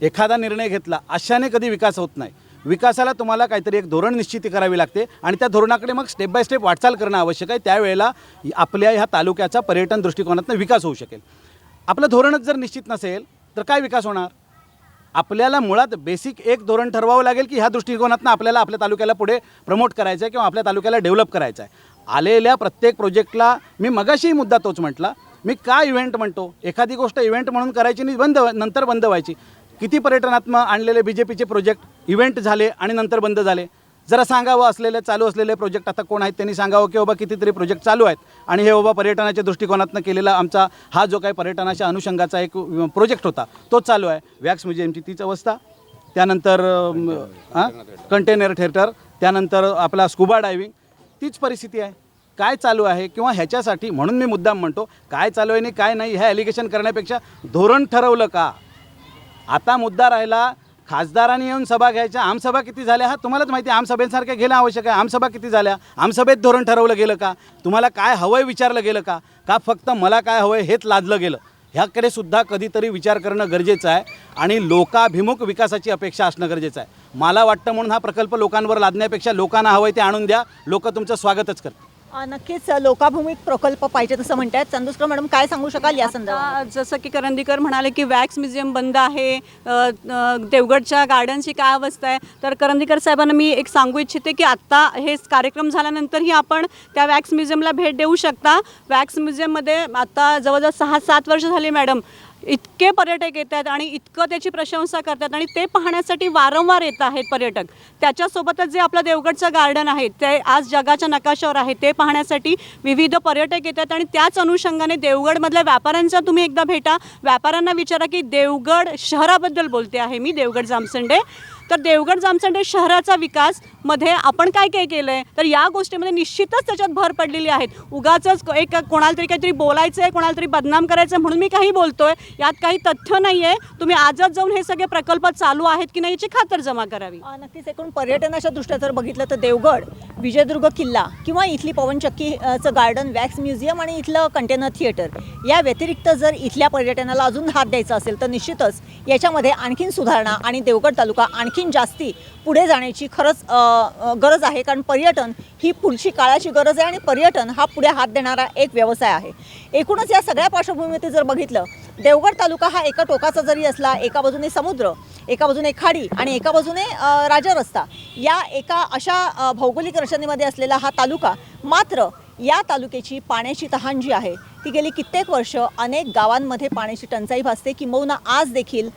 एखादा निर्णय घेतला, अशाने कधी विकास होत नाही. विकासाला तुम्हाला काहीतरी एक धोरण निश्चिती करावी लागते आणि त्या धोरणाकडे मग स्टेप बाय स्टेप वाटचाल करणं आवश्यक आहे. त्यावेळेला आपल्या ह्या तालुक्याचा पर्यटन दृष्टिकोनातून विकास होऊ शकेल. आपलं धोरणच जर निश्चित नसेल तर काय विकास होणार? आपल्याला मुळात बेसिक एक धोरण ठरवावं लागेल की ह्या दृष्टिकोनातून आपल्याला आपल्या तालुक्याला पुढे प्रमोट करायचं आहे किंवा आपल्या तालुक्याला डेव्हलप करायचं आहे. आलेल्या प्रत्येक प्रोजेक्टला मी मगाशीही मुद्दा तोच म्हटला, मी का इव्हेंट म्हणतो, एखादी गोष्ट इव्हेंट म्हणून करायची नाही, नंतर बंद व्हायची. किती पर्यटनात्मक आणलेले BJPचे प्रोजेक्ट इव्हेंट झाले आणि नंतर बंद झाले. जरा सांगावं, चालू असलेले प्रोजेक्ट आता कोण आहेत त्यांनी सांगावं की बाबा कितीतरी प्रोजेक्ट चालू आहेत आणि हे बाबा पर्यटनाच्या दृष्टिकोनातून केलेला आमचा हा जो काही पर्यटनाच्या अनुषंगाचा एक प्रोजेक्ट होता तोच चालू आहे. वॅक्स म्युझियमची तीच अवस्था, त्यानंतर कंटेनर थिएटर, त्यानंतर आपला स्कुबा डायव्हिंग, तीच परिस्थिती आहे. काय चालू आहे किंवा ह्याच्यासाठी म्हणून मी मुद्दाम म्हणतो काय चालू आहे आणि काय नाही ह्या ॲलिगेशन करण्यापेक्षा धोरण ठरवलं का? आता मुद्दा राहिला खासदारांनी येऊन सभा घ्यायच्या, आमसभा किती झाल्या हा तुम्हालाच माहिती आहे. आमसभेसारख्या घेणं आवश्यक आहे. आमसभा किती झाल्या, आमसभेत धोरण ठरवलं गेलं का, तुम्हाला काय हवं आहे विचारलं गेलं का, का फक्त मला काय हवं आहे हेच लादलं गेलं? ह्याकडे सुद्धा कधीतरी विचार करणं गरजेचं आहे आणि लोकाभिमुख विकासाची अपेक्षा असणं गरजेचं आहे. मला वाटतं म्हणून हा प्रकल्प लोकांवर लादण्यापेक्षा लोकांना हवं आहे ते आणून द्या, लोक तुमचं स्वागतच करतील. नक्कीच लोकाभिमुख प्रकल्प पाहिजे तसं म्हणतात. चांदूसकर मॅडम काय सांगू शकाल या संदर्भात? आता जसं की करंदीकर म्हणाले की वॅक्स म्युझियम बंद आहे, देवगडच्या गार्डनची काय अवस्था आहे, तर करंदीकर साहेबांना मी एक सांगू इच्छिते की आत्ता हे कार्यक्रम झाल्यानंतरही आपण त्या वॅक्स म्युझियमला भेट देऊ शकता. वॅक्स म्युझियममध्ये आता जवळजवळ 6-7 वर्ष झाली मॅडम, इतके पर्यटक येतात आणि इतकं त्याची प्रशंसा करतात आणि ते पाहण्यासाठी वारंवार येत आहेत पर्यटक. त्याच्यासोबतच जे आपलं देवगडचं गार्डन आहे ते आज जगाच्या नकाशावर आहे, ते पाहण्यासाठी विविध पर्यटक येतात आणि त्याच अनुषंगाने देवगडमधल्या व्यापाऱ्यांचा तुम्ही एकदा भेटा, व्यापाऱ्यांना विचारा की देवगड शहराबद्दल बोलते आहे मी, देवगड जामसंडे. तर देवगड जामसंडे शहराचा विकास मध्ये आपण काय काय केलं आहे, तर या गोष्टीमध्ये निश्चितच त्याच्यात भर पडलेली आहेत. उगाचच एक कोणाला तरी काहीतरी बोलायचं आहे, कोणाला तरी बदनाम करायचं म्हणून मी काही बोलतोय, यात काही तथ्य नाही आहे. तुम्ही आजच जाऊन हे सगळे प्रकल्प चालू आहेत की नाही याची खातर जमा करावी. नक्कीच एकूण पर्यटनाच्या दृष्ट्या जर बघितलं तर देवगड, विजयदुर्ग किल्ला किंवा इथली पवनचक्कीचं गार्डन, वॅक्स म्युझियम आणि इथलं कंटेनर थिएटर या व्यतिरिक्त जर इथल्या पर्यटनाला अजून हात द्यायचा असेल तर निश्चितच याच्यामध्ये आणखीन सुधारणा आणि देवगड तालुका आणखीन जास्ती पुढे जाण्याची खरंच गरज आहे. कारण पर्यटन ही पुढची काळाची गरज आहे आणि पर्यटन हा पुढे हात देणारा एक व्यवसाय आहे. एकूणच या सगळ्या पार्श्वभूमीवरती जर बघितलं, देवगड तालुका हा एका टोकाचा जरी असला, एका बाजूने समुद्र, एका बाजूने खाडी आणि एका बाजूने राजा रस्ता, या एका अशा भौगोलिक रचनेमध्ये असलेला हा तालुका, मात्र या तालुक्याची पाण्याची तहान जी आहे ती गेली कित्येक वर्ष अनेक गावांमध्ये पाण्याची टंचाई भासते. किंबहुना आज देखील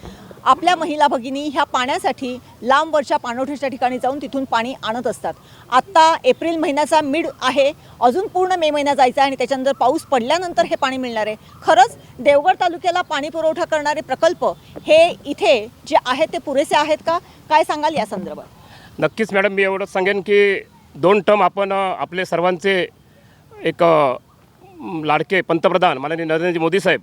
आपल्या महिला भगिनी ह्या पाण्यासाठी लांबवरच्या पाणवठ्याच्या ठिकाणी जाऊन तिथून पाणी आणत असतात. आत्ता एप्रिल महिन्याचा मिड आहे, अजून पूर्ण मे महिना जायचा आहे आणि त्याच्यानंतर पाऊस पडल्यानंतर हे पाणी मिळणार आहे. खरंच देवगड तालुक्याला पाणी पुरवठा करणारे प्रकल्प हे इथे जे आहेत ते पुरेसे आहेत का, काय सांगाल या संदर्भात? नक्कीच मॅडम, मी एवढंच सांगेन की 2 टर्म आपण आपले सर्वांचे एक लाडके पंतप्रधान माननीय नरेंद्र मोदी साहेब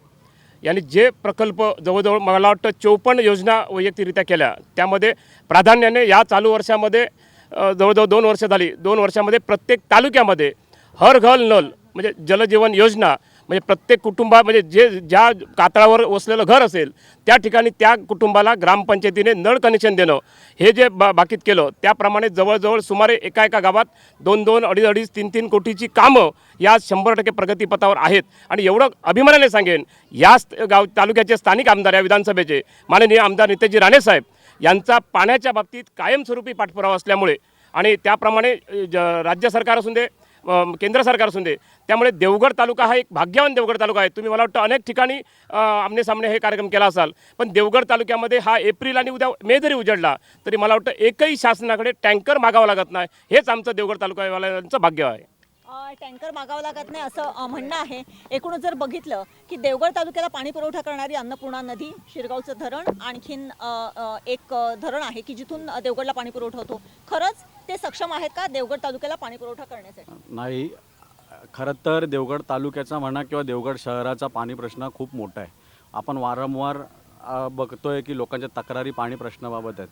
यांनी जे प्रकल्प जवळजवळ मला वाटतं 54 योजना वैयक्तिकरित्या केल्या, त्यामध्ये प्राधान्याने या चालू वर्षामध्ये जवळजवळ 2 वर्ष झाली, 2 वर्षामध्ये प्रत्येक तालुक्यामध्ये हर घर नल म्हणजे जलजीवन योजना, म्हणजे प्रत्येक कुटुंबा म्हणजे ज्या कातळावर वसलेलं घर असेल त्या ठिकाणी त्या कुटुंबाला ग्रामपंचायतीने नळ कनेक्शन देणं, हे जे बाकीत केलं त्याप्रमाणे जवळजवळ सुमारे एका गावात 2-2, 2.5, 3-3 कोटीची कामं या 100% प्रगतीपथावर आहेत. आणि एवढं अभिमानाने सांगेन, या तालुक्याचे स्थानिक आमदार, या विधानसभेचे माननीय आमदार नितेशजी राणे साहेब यांचा पाण्याच्या बाबतीत कायमस्वरूपी पाठपुरावा असल्यामुळे आणि त्याप्रमाणे राज्य सरकार असून दे, केंद्र सरकार असून दे, त्यामुळे देवगड तालुका हा एक भाग्यवान देवगड तालुका आहे. तुम्ही मला वाटतं अनेक ठिकाणी आमने सामने हे कार्यक्रम केला असाल, पण देवगड तालुक्यामध्ये हा एप्रिल आणि उद्या मे जरी उजडला तरी मला वाटतं एकही शासनाकडे टँकर मागावं लागत नाही. हेच आमचं देवगड तालुक्यावाल्यांचं भाग्य आहे. टँकर मागावं लागत नाही असं म्हणणं आहे. एकूणच जर बघितलं की देवगड तालुक्याला पाणी पुरवठा करणारी अन्नपूर्णा नदी, शिरगावचं धरण, आणखीन एक धरण आहे की जिथून देवगडला पाणी पुरवठा होतो. खरंच ते सक्षम आहेत का देवगड तालुक्याला पाणी पुरवठा करण्यासाठी? नाही, खरं तर देवगड तालुक्याचा म्हणा किंवा देवगड शहराचा पाणी प्रश्न खूप मोठा आहे. आपण वारंवार बघतोय की लोकांच्या तक्रारी पाणी प्रश्नाबाबत आहेत.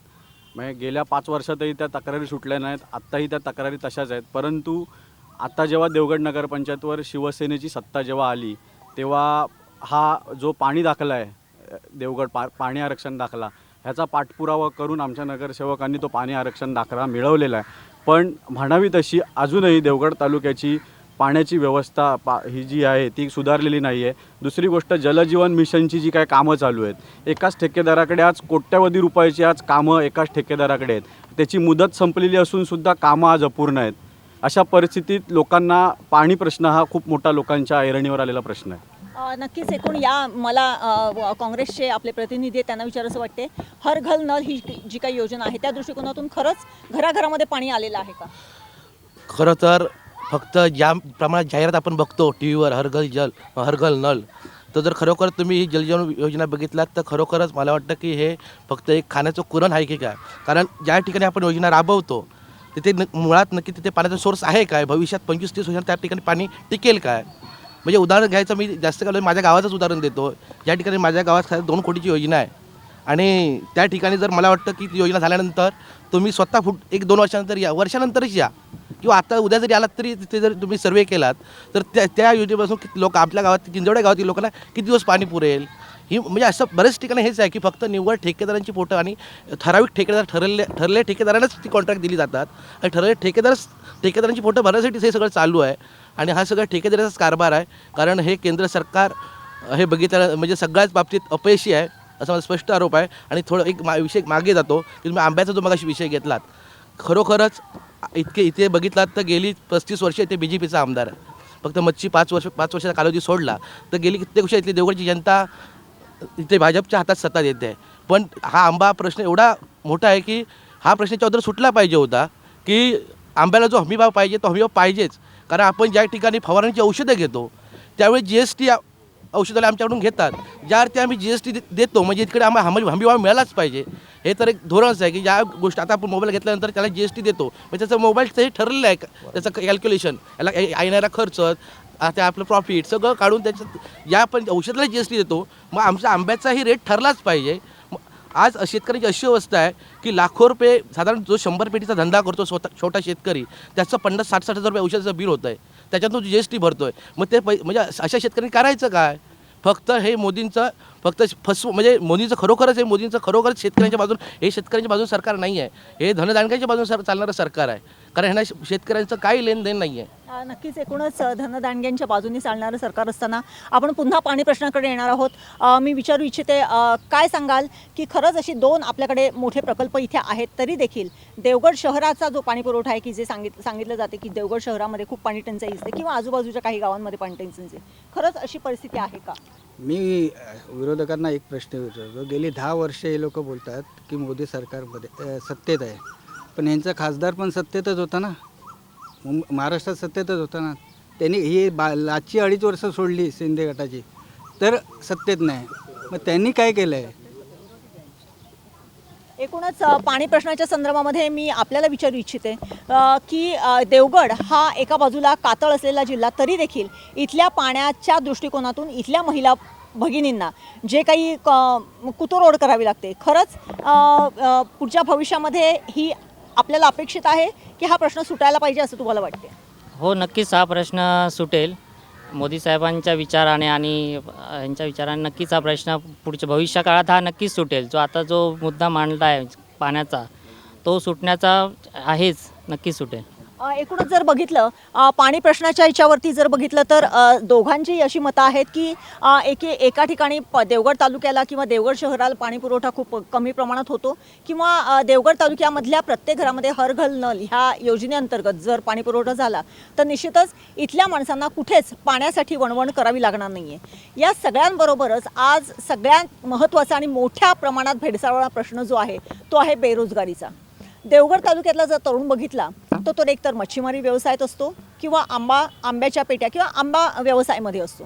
म्हणजे गेल्या 5 वर्षातही त्या तक्रारी सुटल्या नाहीत. आत्ताही त्या तक्रारी तशाच आहेत. परंतु आता जेव्हा देवगड नगरपंचायतवर शिवसेनेची सत्ता जेव्हा आली तेव्हा हा जो पाणी दाखला आहे देवगड पाणी आरक्षण दाखला ह्याचा पाठपुरावा करून आमच्या नगरसेवकांनी तो पाणी आरक्षण दाखला मिळवलेला आहे. पण म्हणावी तशी अजूनही देवगड तालुक्याची पाण्याची व्यवस्था ही जी आहे ती सुधारलेली नाही आहे. दुसरी गोष्ट जलजीवन मिशनची जी काय कामं चालू आहेत एकाच ठेकेदाराकडे आज कोट्यवधी रुपयाची आज कामं एकाच ठेकेदाराकडे आहेत. त्याची मुदत संपलेली असूनसुद्धा कामं आज अपूर्ण आहेत. अशा परिस्थितीत लोकांना पाणी प्रश्न हा खूप मोठा लोकांच्या ऐरणीवर आलेला प्रश्न आहे. नक्कीच एकूण या मला काँग्रेसचे आपले प्रतिनिधी आहेत त्यांना विचारायचं वाटते, हर घर नल ही जी काही योजना आहे त्या दृष्टिकोनातून खरंच घराघरामध्ये पाणी आलेलं आहे का? खरं तर फक्त ज्या प्रमाणात जाहिरात आपण बघतो टी व्हीवर हर घर नल, तर जर खरोखर तुम्ही ही जलजीवन योजना बघितलात तर खरोखरच मला वाटतं की हे फक्त एक खाण्याचं कुरण आहे की काय. कारण ज्या ठिकाणी आपण योजना राबवतो तिथे मुळात नक्की तिथे पाण्याचा सोर्स आहे काय, भविष्यात 25-30 वर्षांत त्या ठिकाणी पाणी टिकेल काय. म्हणजे उदाहरण घ्यायचं मी जास्त काळ माझ्या गावाचंच उदाहरण देतो. ज्या ठिकाणी माझ्या गावात 2 कोटीची योजना आहे आणि त्या ठिकाणी जर मला वाटतं की ती योजना झाल्यानंतर तुम्ही स्वतः 1-2 वर्षानंतरच या किंवा आता उद्या जरी आलात तरी तिथे जर तुम्ही सर्वे केलात तर त्या योजनेपासून किती लोक आपल्या गावात किंजवड्या गावातील लोकांना किती दिवस पाणी पुरेल. ही म्हणजे असं बरेच ठिकाणी हेच आहे की फक्त निव्वळ ठेकेदारांची पोटं आणि ठराविक ठेकेदार ठरलेल्या ठेकेदारांनाच ती कॉन्ट्रॅक्ट दिली जातात आणि ठरलेले ठेकेदारांची पोटं भरण्यासाठी हे सगळं चालू आहे आणि हा सगळा ठेकेदाराचाच कारभार आहे. कारण हे केंद्र सरकार हे बघितलं म्हणजे सगळ्याच बाबतीत अपयशी आहे असा माझा स्पष्ट आरोप आहे. आणि थोडं एक विषय मागे जातो की तुम्ही आंब्याचा जो मगाशी विषय घेतलात, खरोखरच इथे बघितलात तर गेली 35 वर्ष इथे BJPचा आमदार आहे. फक्त मच्छी 5 वर्षाचा कालावधी सोडला तर गेली कित्येक वर्ष इथली देवगडची जनता इथे भाजपच्या हातात सत्ता देते आहे. पण हा आंबा प्रश्न एवढा मोठा आहे की हा प्रश्नाच्या अगोदर सुटला पाहिजे होता की आंब्याला जो हमीभाव पाहिजे तो हमीभाव पाहिजेच. कारण आपण ज्या ठिकाणी फवारणीची औषधं घेतो त्यावेळी GST औषधाला आमच्याकडून घेतात, ज्यावरती आम्ही GST देतो म्हणजे इकडे आम्हाला हमीभाव मिळालाच पाहिजे. हे तर एक धोरणच आहे की ज्या गोष्टी आता आपण मोबाईल घेतल्यानंतर त्याला GST देतो म्हणजे त्याचं मोबाईलचं हे ठरलेलं आहे त्याचं कॅल्क्युलेशन, याला येणारा खर्च त्या आपलं प्रॉफिट सगळं काढून त्याच्यात ज्या आपण औषधाला GST देतो मग आमच्या आंब्याचाही रेट ठरलाच पाहिजे. आज शेतकऱ्याची अशी अवस्था आहे की लाखो रुपये साधारण जो 100 पेटीचा धंदा करतो छोटा शेतकरी त्याचं 50-60 हजार रुपये औषधाचं बिल होतं आहे, त्याच्यातून GST भरतो आहे. मग ते म्हणजे अशा शेतकऱ्यांनी करायचं काय? फक्त हे मोदींचं म्हणजे मोदींचं खरोखरच शेतकऱ्यांच्या बाजून हे शेतकऱ्यांच्या बाजून सरकार नाही आहे, हे धनदानकांच्या बाजून चालणारं सरकार आहे. कारण ह्यांना शेतकऱ्यांचं काही लेनदेन नाही आहे. नक्कीच एकूणच धनदानग्यांच्या बाजूने चालणारं सरकार असताना आपण पुन्हा पाणी प्रश्नाकडे येणार आहोत. मी विचारू इच्छिते, काय सांगाल की खरंच अशी 2 आपल्याकडे मोठे प्रकल्प इथे आहेत तरी देखील देवगड शहराचा जो पाणी पुरवठा आहे की जे सांगितलं जाते की देवगड शहरामध्ये खूप पाणी टंचाई असते किंवा आजूबाजूच्या काही गावांमध्ये पाणी टंचाई, खरंच अशी परिस्थिती आहे का? मी विरोधकांना एक प्रश्न विचारतो. गेली 10 वर्ष हे लोक बोलतात की मोदी सरकारमध्ये सत्तेत आहे, पण यांचा खासदार पण सत्तेतच होता ना, महाराष्ट्रात सत्तेतच होता ना. त्यांनी ही लाची 2.5 वर्ष सोडली शिंदे गटाची तर सत्तेत नाही, मग त्यांनी काय केलं आहे? एकूणच पाणी प्रश्नाच्या संदर्भामध्ये मी आपल्याला विचारू इच्छिते की देवगड हा एका बाजूला कातळ असलेला जिल्हा तरी देखील इथल्या पाण्याच्या दृष्टिकोनातून इथल्या महिला भगिनींना जे काही कुतोरोड करावी लागते, खरंच पुढच्या भविष्यामध्ये ही आपल्याला अपेक्षित आहे की हा प्रश्न सुटायला पाहिजे असं तुम्हाला वाटते? हो, नक्कीच हा प्रश्न सुटेल. मोदी साहेबांच्या विचाराने आणि यांच्या विचाराने नक्कीच हा प्रश्न पुढच्या भविष्य काळात हा नक्कीच सुटेल. जो मुद्दा मांडला आहे पाण्याचा तो सुटण्याचा आहेच, नक्कीच सुटेल. एकूणच जर बघितलं पाणी प्रश्नाच्या याच्यावरती जर बघितलं तर दोघांची अशी मतं आहेत की एका ठिकाणी देवगड तालुक्याला किंवा देवगड शहराला पाणी पुरवठा खूप कमी प्रमाणात होतो किंवा देवगड तालुक्यामधल्या प्रत्येक घरामध्ये हर घर नल ह्या योजनेअंतर्गत जर पाणी पुरवठा झाला तर निश्चितच इथल्या माणसांना कुठेच पाण्यासाठी वणवण करावी लागणार नाही आहे. या सगळ्यांबरोबरच आज सगळ्यात महत्त्वाचा आणि मोठ्या प्रमाणात भेडसावणारा प्रश्न जो आहे तो आहे बेरोजगारीचा. देवगड तालुक्यातला जर तरुण बघितला तर तो एकतर मच्छीमारी व्यवसायात असतो किंवा आंब्याच्या पेट्या किंवा आंबा व्यवसायामध्ये असतो.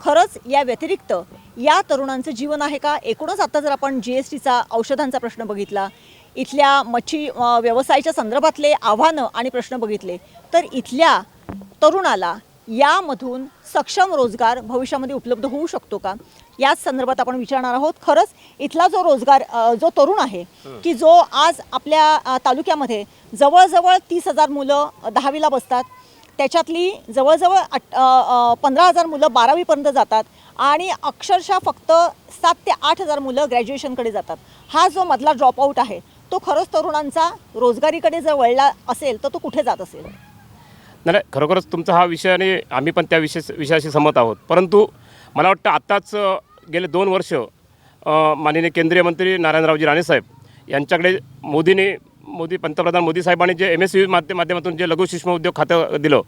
खरंच या व्यतिरिक्त या तरुणांचं जीवन आहे का? एकूणच आता जर आपण GSTचा औषधांचा प्रश्न बघितला, इथल्या मच्छी व्यवसायाच्या संदर्भातले आव्हानं आणि प्रश्न बघितले तर इथल्या तरुणाला यामधून सक्षम रोजगार भविष्यामध्ये उपलब्ध होऊ शकतो का, याच संदर्भात आपण विचारणार आहोत. खरंच इथला जो रोजगार जो तरुण आहे की जो आज आपल्या तालुक्यामध्ये जवळजवळ 30,000 मुलं 10वीला बसतात, त्याच्यातली जवळजवळ 15,000 मुलं 12वीपर्यंत जातात आणि अक्षरशः फक्त 7 ते 8,000 मुलं ग्रॅज्युएशनकडे जातात. हा जो मधला ड्रॉपआउट आहे तो खरंच तरुणांचा रोजगारीकडे जर वळला असेल तर तो कुठे जात असेल? नाही, खरोखरच तुमचा हा विषय आणि आम्ही पण त्या विषयाशी सहमत आहोत. परंतु मला वाटतं आत्ताच गेले 2 वर्ष माननीय केंद्रीय मंत्री नारायणरावजी राणेसाहेब यांच्याकडे मोदी पंतप्रधान मोदी साहेबांनी जे MSCV माध्यमातून जे लघु सूक्ष्म उद्योग खातं दिलं,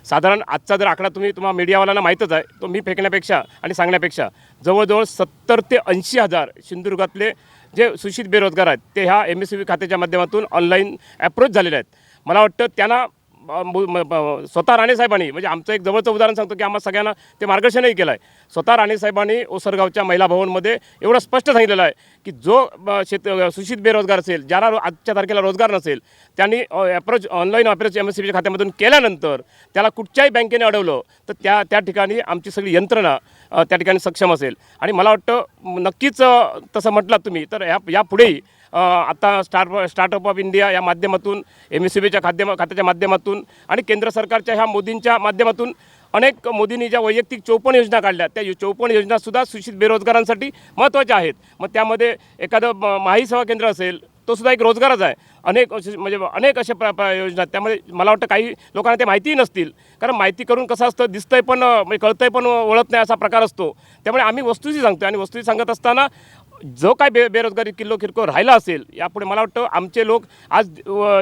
साधारण आजचा जर आकडा तुम्हाला मीडियावाल्यांना माहीतच आहे, तो मी फेकण्यापेक्षा आणि सांगण्यापेक्षा जवळजवळ 70 ते 80 हजार सिंधुदुर्गातले जे सूचित बेरोजगार आहेत ते ह्या MSCV खात्याच्या माध्यमातून ऑनलाईन ॲप्रोच झालेले आहेत. मला वाटतं त्यांना स्वतः राणेसाहेबांनी, म्हणजे आमचं एक जवळचं उदाहरण सांगतो की आम्हाला सगळ्यांना ते मार्गदर्शनही केलं आहे. स्वतः राणेसाहेबांनी ओसरगावच्या महिला भवनमध्ये एवढं स्पष्ट सांगितलेलं आहे की जो सूचित बेरोजगार असेल, ज्याला आजच्या तारखेला रोजगार नसेल, त्यांनी ऑनलाईन अप्रोच MSCVच्या खात्यामधून केल्यानंतर त्याला कुठच्याही बँकेने अडवलं तर त्या ठिकाणी आमची सगळी यंत्रणा त्या ठिकाणी सक्षम असेल. आणि मला वाटतं नक्कीच तसं म्हटलात तुम्ही तर यापुढेही आता स्टार्टअप ऑफ इंडिया या माध्यमातून MSCVच्या खात्याच्या माध्यमातून आणि केंद्र सरकारच्या ह्या मोदींच्या माध्यमातून अनेक मोदींनी ज्या वैयक्तिक 54 योजना काढल्या त्या 54 योजनासुद्धा सूचित बेरोजगारांसाठी महत्त्वाच्या आहेत. मग त्यामध्ये एखादं माही सेवा केंद्र असेल तो सुद्धा एक रोजगारच आहे. अनेक अशा योजना, त्यामुळे मला वाटतं काही लोकांना ते माहितीही नसतील, कारण माहिती करून कसं असतं, दिसतंय पण म्हणजे कळतंय पण ओळख नाही असा प्रकार असतो. त्यामुळे आम्ही वस्तुस्थिती सांगतो आणि वस्तुस्थिती सांगत असताना जो काय बेरोजगारी किरकोळ राहिला असेल यापुढे मला वाटतं आमचे लोक आज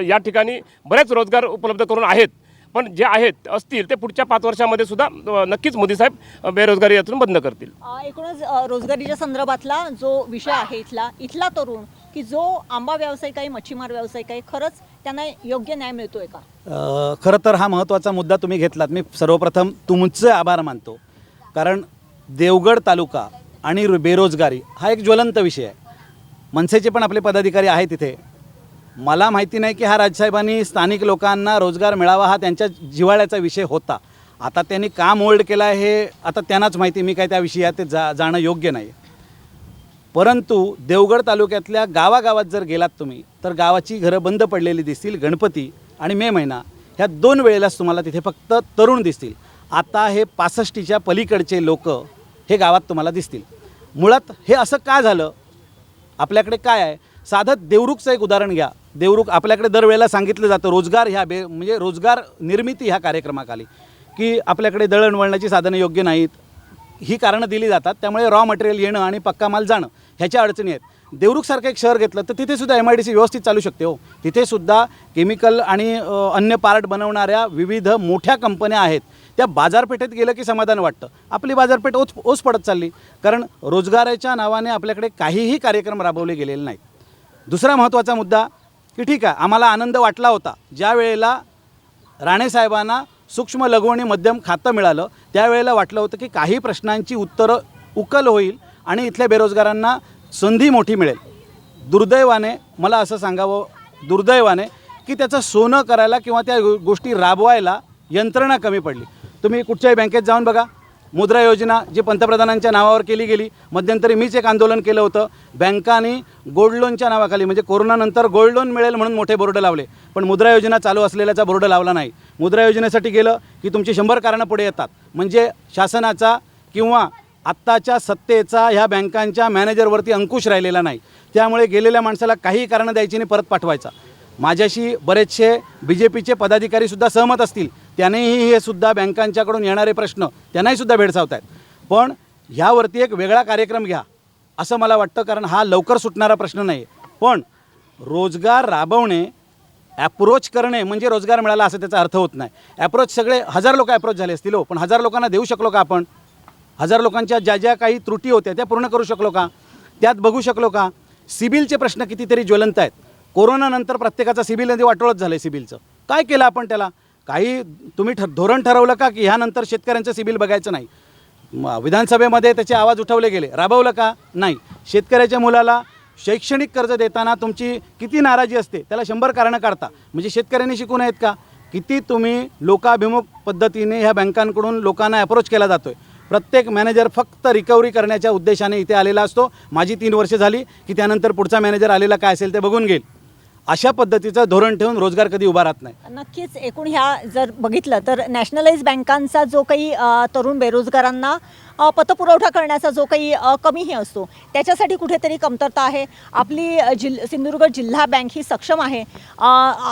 या ठिकाणी बरेच रोजगार उपलब्ध करून आहेत, पण जे असतील ते पुढच्या 5 वर्षामध्ये सुद्धा नक्कीच मोदी साहेब बेरोजगारी यातून बंद करतील. एकूणच रोजगारीच्या संदर्भातला जो विषय आहे इथला तरुण की जो आंबा व्यावसायिक आहे, मच्छीमार व्यावसायिक आहे, खरंच त्यांना योग्य न्याय मिळतोय का? खरं तर हा महत्त्वाचा मुद्दा तुम्ही घेतलात. मी सर्वप्रथम तुमचे आभार मानतो, कारण देवगड तालुका आणि बेरोजगारी हा एक ज्वलंत विषय आहे. मनसेचे पण आपले पदाधिकारी आहेत तिथे. मला माहिती नाही की हा राजसाहेबांनी स्थानिक लोकांना रोजगार मिळावा हा त्यांच्या जिव्हाळ्याचा विषय होता. आता त्यांनी का मोल्ड केला आहे हे आता त्यांनाच माहिती, मी काय त्या विषयात जाणं योग्य नाही. परंतु देवगड तालुक्यातल्या गावागावात जर गेलात तुम्ही तर गावाची घरं बंद पडलेली दिसतील. गणपती आणि मे महिना ह्या 2 वेळेलाच तुम्हाला तिथे फक्त तरुण दिसतील. आता हे 65च्या पलीकडचे लोक हे गावात तुम्हाला दिसतील. मुळात हे असं का झालं? आपल्याकडे काय आहे? साधं देवरुखचं एक उदाहरण घ्या. देवरुख आपल्याकडे दरवेळेला सांगितलं जातं रोजगार म्हणजे रोजगार निर्मिती ह्या कार्यक्रमाखाली की आपल्याकडे दळणवळणाची साधनं योग्य नाहीत, ही कारणं दिली जातात. त्यामुळे रॉ मटेरियल येणं आणि पक्का माल जाणं ह्याच्या अडचणी आहेत. देवरुखसारखं एक शहर घेतलं तर तिथे सुद्धा MIDC व्यवस्थित चालू शकते हो. तिथे सुद्धा केमिकल आणि अन्य पार्ट बनवणाऱ्या विविध मोठ्या कंपन्या आहेत. त्या बाजारपेठेत गेलं की समाधान वाटतं. आपली बाजारपेठ ओस पडत चालली, कारण रोजगाराच्या नावाने आपल्याकडे काहीही कार्यक्रम राबवले गेलेले नाहीत. दुसरा महत्त्वाचा मुद्दा की ठीक आहे, आम्हाला आनंद वाटला होता ज्या वेळेला राणेसाहेबांना सूक्ष्म लघु आणि मध्यम खातं मिळालं, त्यावेळेला वाटलं होतं की काही प्रश्नांची उत्तरं उकल होईल आणि इथल्या बेरोजगारांना संधी मोठी मिळेल. दुर्दैवाने मला असं सांगावं, दुर्दैवाने की त्याचं सोनं करायला किंवा त्या गोष्टी राबवायला यंत्रणा कमी पडली. तुम्ही कुठच्याही बँकेत जाऊन बघा, मुद्रा योजना जी पंतप्रधानांच्या नावावर केली गेली, मध्यंतरी मीच एक आंदोलन केलं होतं. बँकांनी गोल्ड लोनच्या नावाखाली, म्हणजे कोरोनानंतर गोल्ड लोन मिळेल म्हणून मोठे बोर्ड लावले, पण मुद्रा योजना चालू असलेल्याचा बोर्ड लावला नाही. मुद्रा योजनेसाठी गेलं की तुमची 100 कारणं पुढे येतात. म्हणजे शासनाचा किंवा आत्ताच्या सत्तेचा ह्या बँकांच्या मॅनेजरवरती अंकुश राहिलेला नाही. त्यामुळे गेलेल्या माणसाला काही कारणं द्यायची आणि परत पाठवायचा. माझ्याशी बरेचसे BJPचे पदाधिकारीसुद्धा सहमत असतील. त्यानेही हे सुद्धा बँकांच्याकडून येणारे प्रश्न त्यांनाही सुद्धा भेडसावत आहेत. पण ह्यावरती एक वेगळा कार्यक्रम घ्या असं मला वाटतं, कारण हा लवकर सुटणारा प्रश्न नाही. पण रोजगार राबवणे, ॲप्रोच करणे म्हणजे रोजगार मिळाला असं त्याचा अर्थ होत नाही. ॲप्रोच सगळे 1000 लोक ॲप्रोच झाले असतील हो, पण 1000 लोकांना देऊ शकलो का आपण? 1000 लोकांच्या ज्या काही त्रुटी होत्या त्या पूर्ण करू शकलो का? त्यात बघू शकलो का? सिबिलचे प्रश्न कितीतरी ज्वलंत आहेत. कोरोनानंतर प्रत्येकाचा सिबिलमध्ये वाटोळच झालं आहे. सिबिलचं काय केलं आपण? त्याला काही तुम्ही धोरण ठरवलं का की ह्यानंतर शेतकऱ्यांचं सिबिल बघायचं नाही? विधानसभेमध्ये त्याचे आवाज उठवले गेले, राबवलं का? नाही. शेतकऱ्याच्या मुलाला शैक्षणिक कर्ज देताना तुमची किती नाराजी असते, त्याला 100 कारणं काढता. म्हणजे शेतकऱ्यांनी शिकू नयेत का? किती तुम्ही लोकाभिमुख पद्धतीने ह्या बँकांकडून लोकांना अप्रोच केला जातो आहे. प्रत्येक मॅनेजर फक्त रिकव्हरी करण्याच्या उद्देशाने इथे आलेला असतो. माझी 3 वर्षे झाली की त्यानंतर पुढचा मॅनेजर आलेला काय असेल ते बघून घेईल. अशा पद्धतीचं धोरण ठेवून रोजगार कधी उभा राहत नाही. नक्कीच एकूण ह्या जर बघितलं तर नॅशनलाइज बँकांचा जो काही तरुण बेरोजगारांना पतपुरवठा करण्याचा जो काही कमीही असतो त्याच्यासाठी कुठेतरी कमतरता आहे. आपली सिंधुदुर्ग जिल्हा बँक ही सक्षम आहे.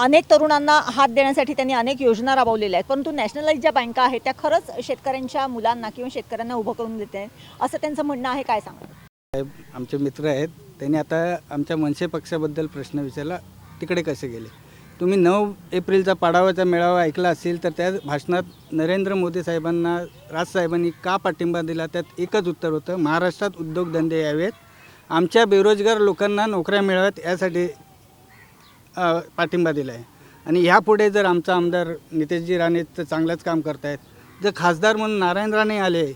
अनेक तरुणांना हात देण्यासाठी त्यांनी अनेक योजना राबवलेल्या आहेत, परंतु नॅशनलाइज ज्या बँका आहेत त्या खरंच शेतकऱ्यांच्या मुलांना किंवा शेतकऱ्यांना उभं करून देत आहेत असं त्यांचं म्हणणं आहे. काय सांगा? साहेब आमचे मित्र आहेत, त्यांनी आता आमच्या मनसे पक्षाबद्दल प्रश्न विचारला, तिकडे कसे गेले. तुम्ही 9 एप्रिलचा पाडावाचा मेळावा ऐकला असेल तर त्या भाषणात नरेंद्र मोदी साहेबांना राजसाहेबांनी का पाठिंबा दिला त्यात एकच उत्तर होतं, महाराष्ट्रात उद्योगधंदे यावेत, आमच्या बेरोजगार लोकांना नोकऱ्या मिळाव्यात यासाठी पाठिंबा दिला आहे. आणि ह्यापुढे जर आमचा आमदार नितेशजी राणे तर चांगलंच काम करत आहेत. जर खासदार म्हणून नारायण राणे आले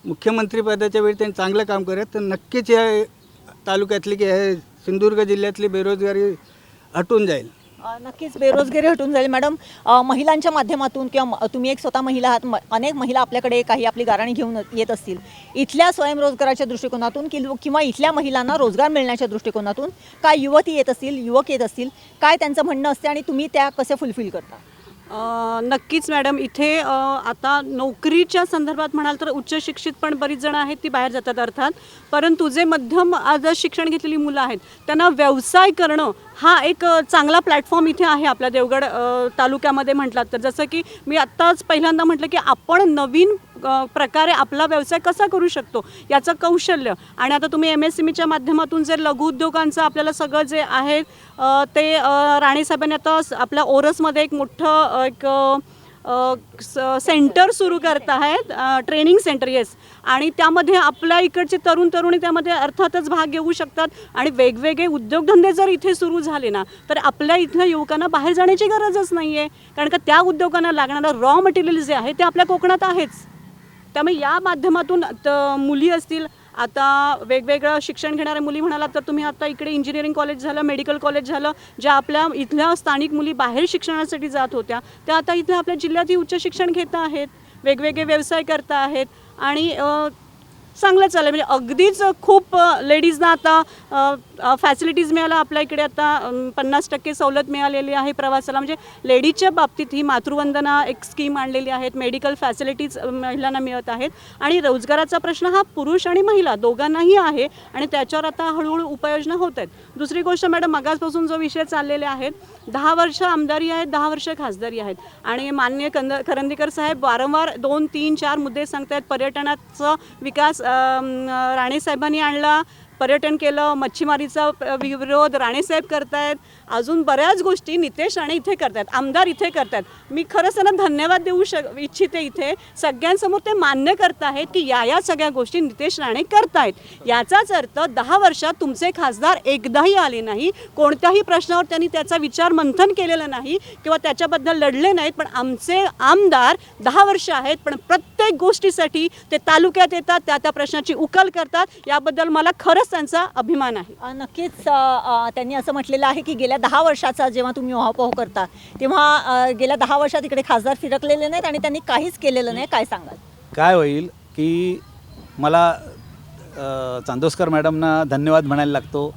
मुख्यमंत्रीपदाच्या वेळी त्यांनी चांगलं काम करत तर नक्कीच या तालुक्यातली की सिंधुदुर्ग जिल्ह्यातली बेरोजगारी हटून जाईल. नक्कीच बेरोजगारी हटून जाईल. मॅडम, महिलांच्या माध्यमातून किंवा तुम्ही एक स्वतः महिला आहात, अनेक महिला आपल्याकडे काही आपली गाराणी घेऊन येत असतील, इथल्या स्वयंरोजगाराच्या दृष्टिकोनातून किंवा इथल्या महिलांना रोजगार मिळण्याच्या दृष्टिकोनातून काय युवती येत असतील, युवक येत असतील, काय त्यांचं म्हणणं असते आणि तुम्ही त्या कसे फुलफिल करता? नक्कीच मॅडम, इथे आता नोकरीच्या संदर्भात म्हणाल तर उच्च शिक्षित पण बरीच जण आहेत ती बाहेर जातात अर्थात, परंतु जे मध्यम आज शिक्षण घेतलेली मुलं आहेत त्यांना व्यवसाय करणं हा एक चांगला प्लॅटफॉर्म इथे आहे आपल्या देवगड तालुक्यामध्ये म्हटलात तर. जसं की मी आत्ताच पहिल्यांदा म्हटलं की आपण नवीन प्रकारे आपला व्यवसाय कसा करू शकतो याचं कौशल्य, आणि आता तुम्ही MSMEच्या माध्यमातून जे लघुउद्योगांचं आपल्याला सगळं जे आहे ते राणेसाहेबांनी आता आपल्या ओरसमध्ये एक मोठं एक सेंटर सुरू करत आहेत, ट्रेनिंग सेंटर. येस, आणि त्यामध्ये आपल्या इकडचे तरुणी त्यामध्ये अर्थातच भाग घेऊ शकतात. आणि वेगवेगळे उद्योगधंदे जर इथे सुरू झाले ना तर आपल्या इथल्या युवकांना बाहेर जाण्याची गरजच नाही आहे, कारण का त्या उद्योगांना लागणारं रॉ मटेरियल जे आहे ते आपल्या कोकणात आहेच. त्यामुळे या माध्यमातून मुली असतील, आता वेगवेगळं शिक्षण घेणाऱ्या मुली म्हणालात तर तुम्ही आता इकडे इंजिनिअरिंग कॉलेज झालं, मेडिकल कॉलेज झालं, ज्या आपल्या इथल्या स्थानिक मुली बाहेर शिक्षणासाठी जात होत्या त्या आता इथे आपल्या जिल्ह्यातही उच्च शिक्षण घेत आहेत, वेगवेगळे व्यवसाय करत आहेत आणि चांगलं चाललं. म्हणजे अगदीच खूप लेडीजना आता फॅसिलिटीज मिळाल्या. आपल्या इकडे आता 50% सवलत मिळालेली आहे प्रवासाला. म्हणजे लेडीजच्या बाबतीत ही मातृवंदना एक स्कीम आणलेली आहेत, मेडिकल फॅसिलिटीज महिलांना मिळत आहेत. आणि रोजगाराचा प्रश्न हा पुरुष आणि महिला दोघांनाही आहे आणि त्याच्यावर आता हळूहळू उपाययोजना होत आहेत. दुसरी गोष्ट मॅडम, मगासपासून जो विषय चाललेले आहेत, 10 वर्ष आमदारी आहेत, 10 वर्ष खासदारी आहेत आणि माननीय करंदीकर साहेब वारंवार 2, 3, 4 मुद्दे सांगतात. पर्यटनाचा विकास राणेसाहेबांनी आणला, पर्यटन केलं, मच्छीमारीचा विरोध राणेसाहेब करतायत, अजून बऱ्याच गोष्टी नितेश राणे इथे करतायत, आमदार इथे करतायत. मी खरंच त्यांना धन्यवाद देऊ इच्छिते. इथे सगळ्यांसमोर ते मान्य करत आहेत की या सगळ्या गोष्टी नितेश राणे करतायत. याचाच अर्थ 10 वर्षात तुमचे खासदार एकदाही आले नाही, कोणत्याही प्रश्नावर त्यांनी त्याचा विचार मंथन केलेलं नाही किंवा त्याच्याबद्दल लढले नाहीत. पण आमचे आमदार 10 वर्ष आहेत, पण प्रत्येक गोष्टीसाठी ते तालुक्यात येतात, त्या प्रश्नाची उकल करतात. याबद्दल मला खरंच त्यांचा अभिमान आहे. नक्कीच त्यांनी असं म्हटलेलं आहे की गेल्या 10 वर्षाचा जेव्हा तुम्ही उहापोह करता तेव्हा गेल्या 10 वर्षात इकडे खासदार फिरकलेले नाहीत आणि त्यांनी काहीच केलेलं नाही. काय सांगाल? काय होईल की मला चांदोसकर मॅडमना धन्यवाद म्हणायला लागतो,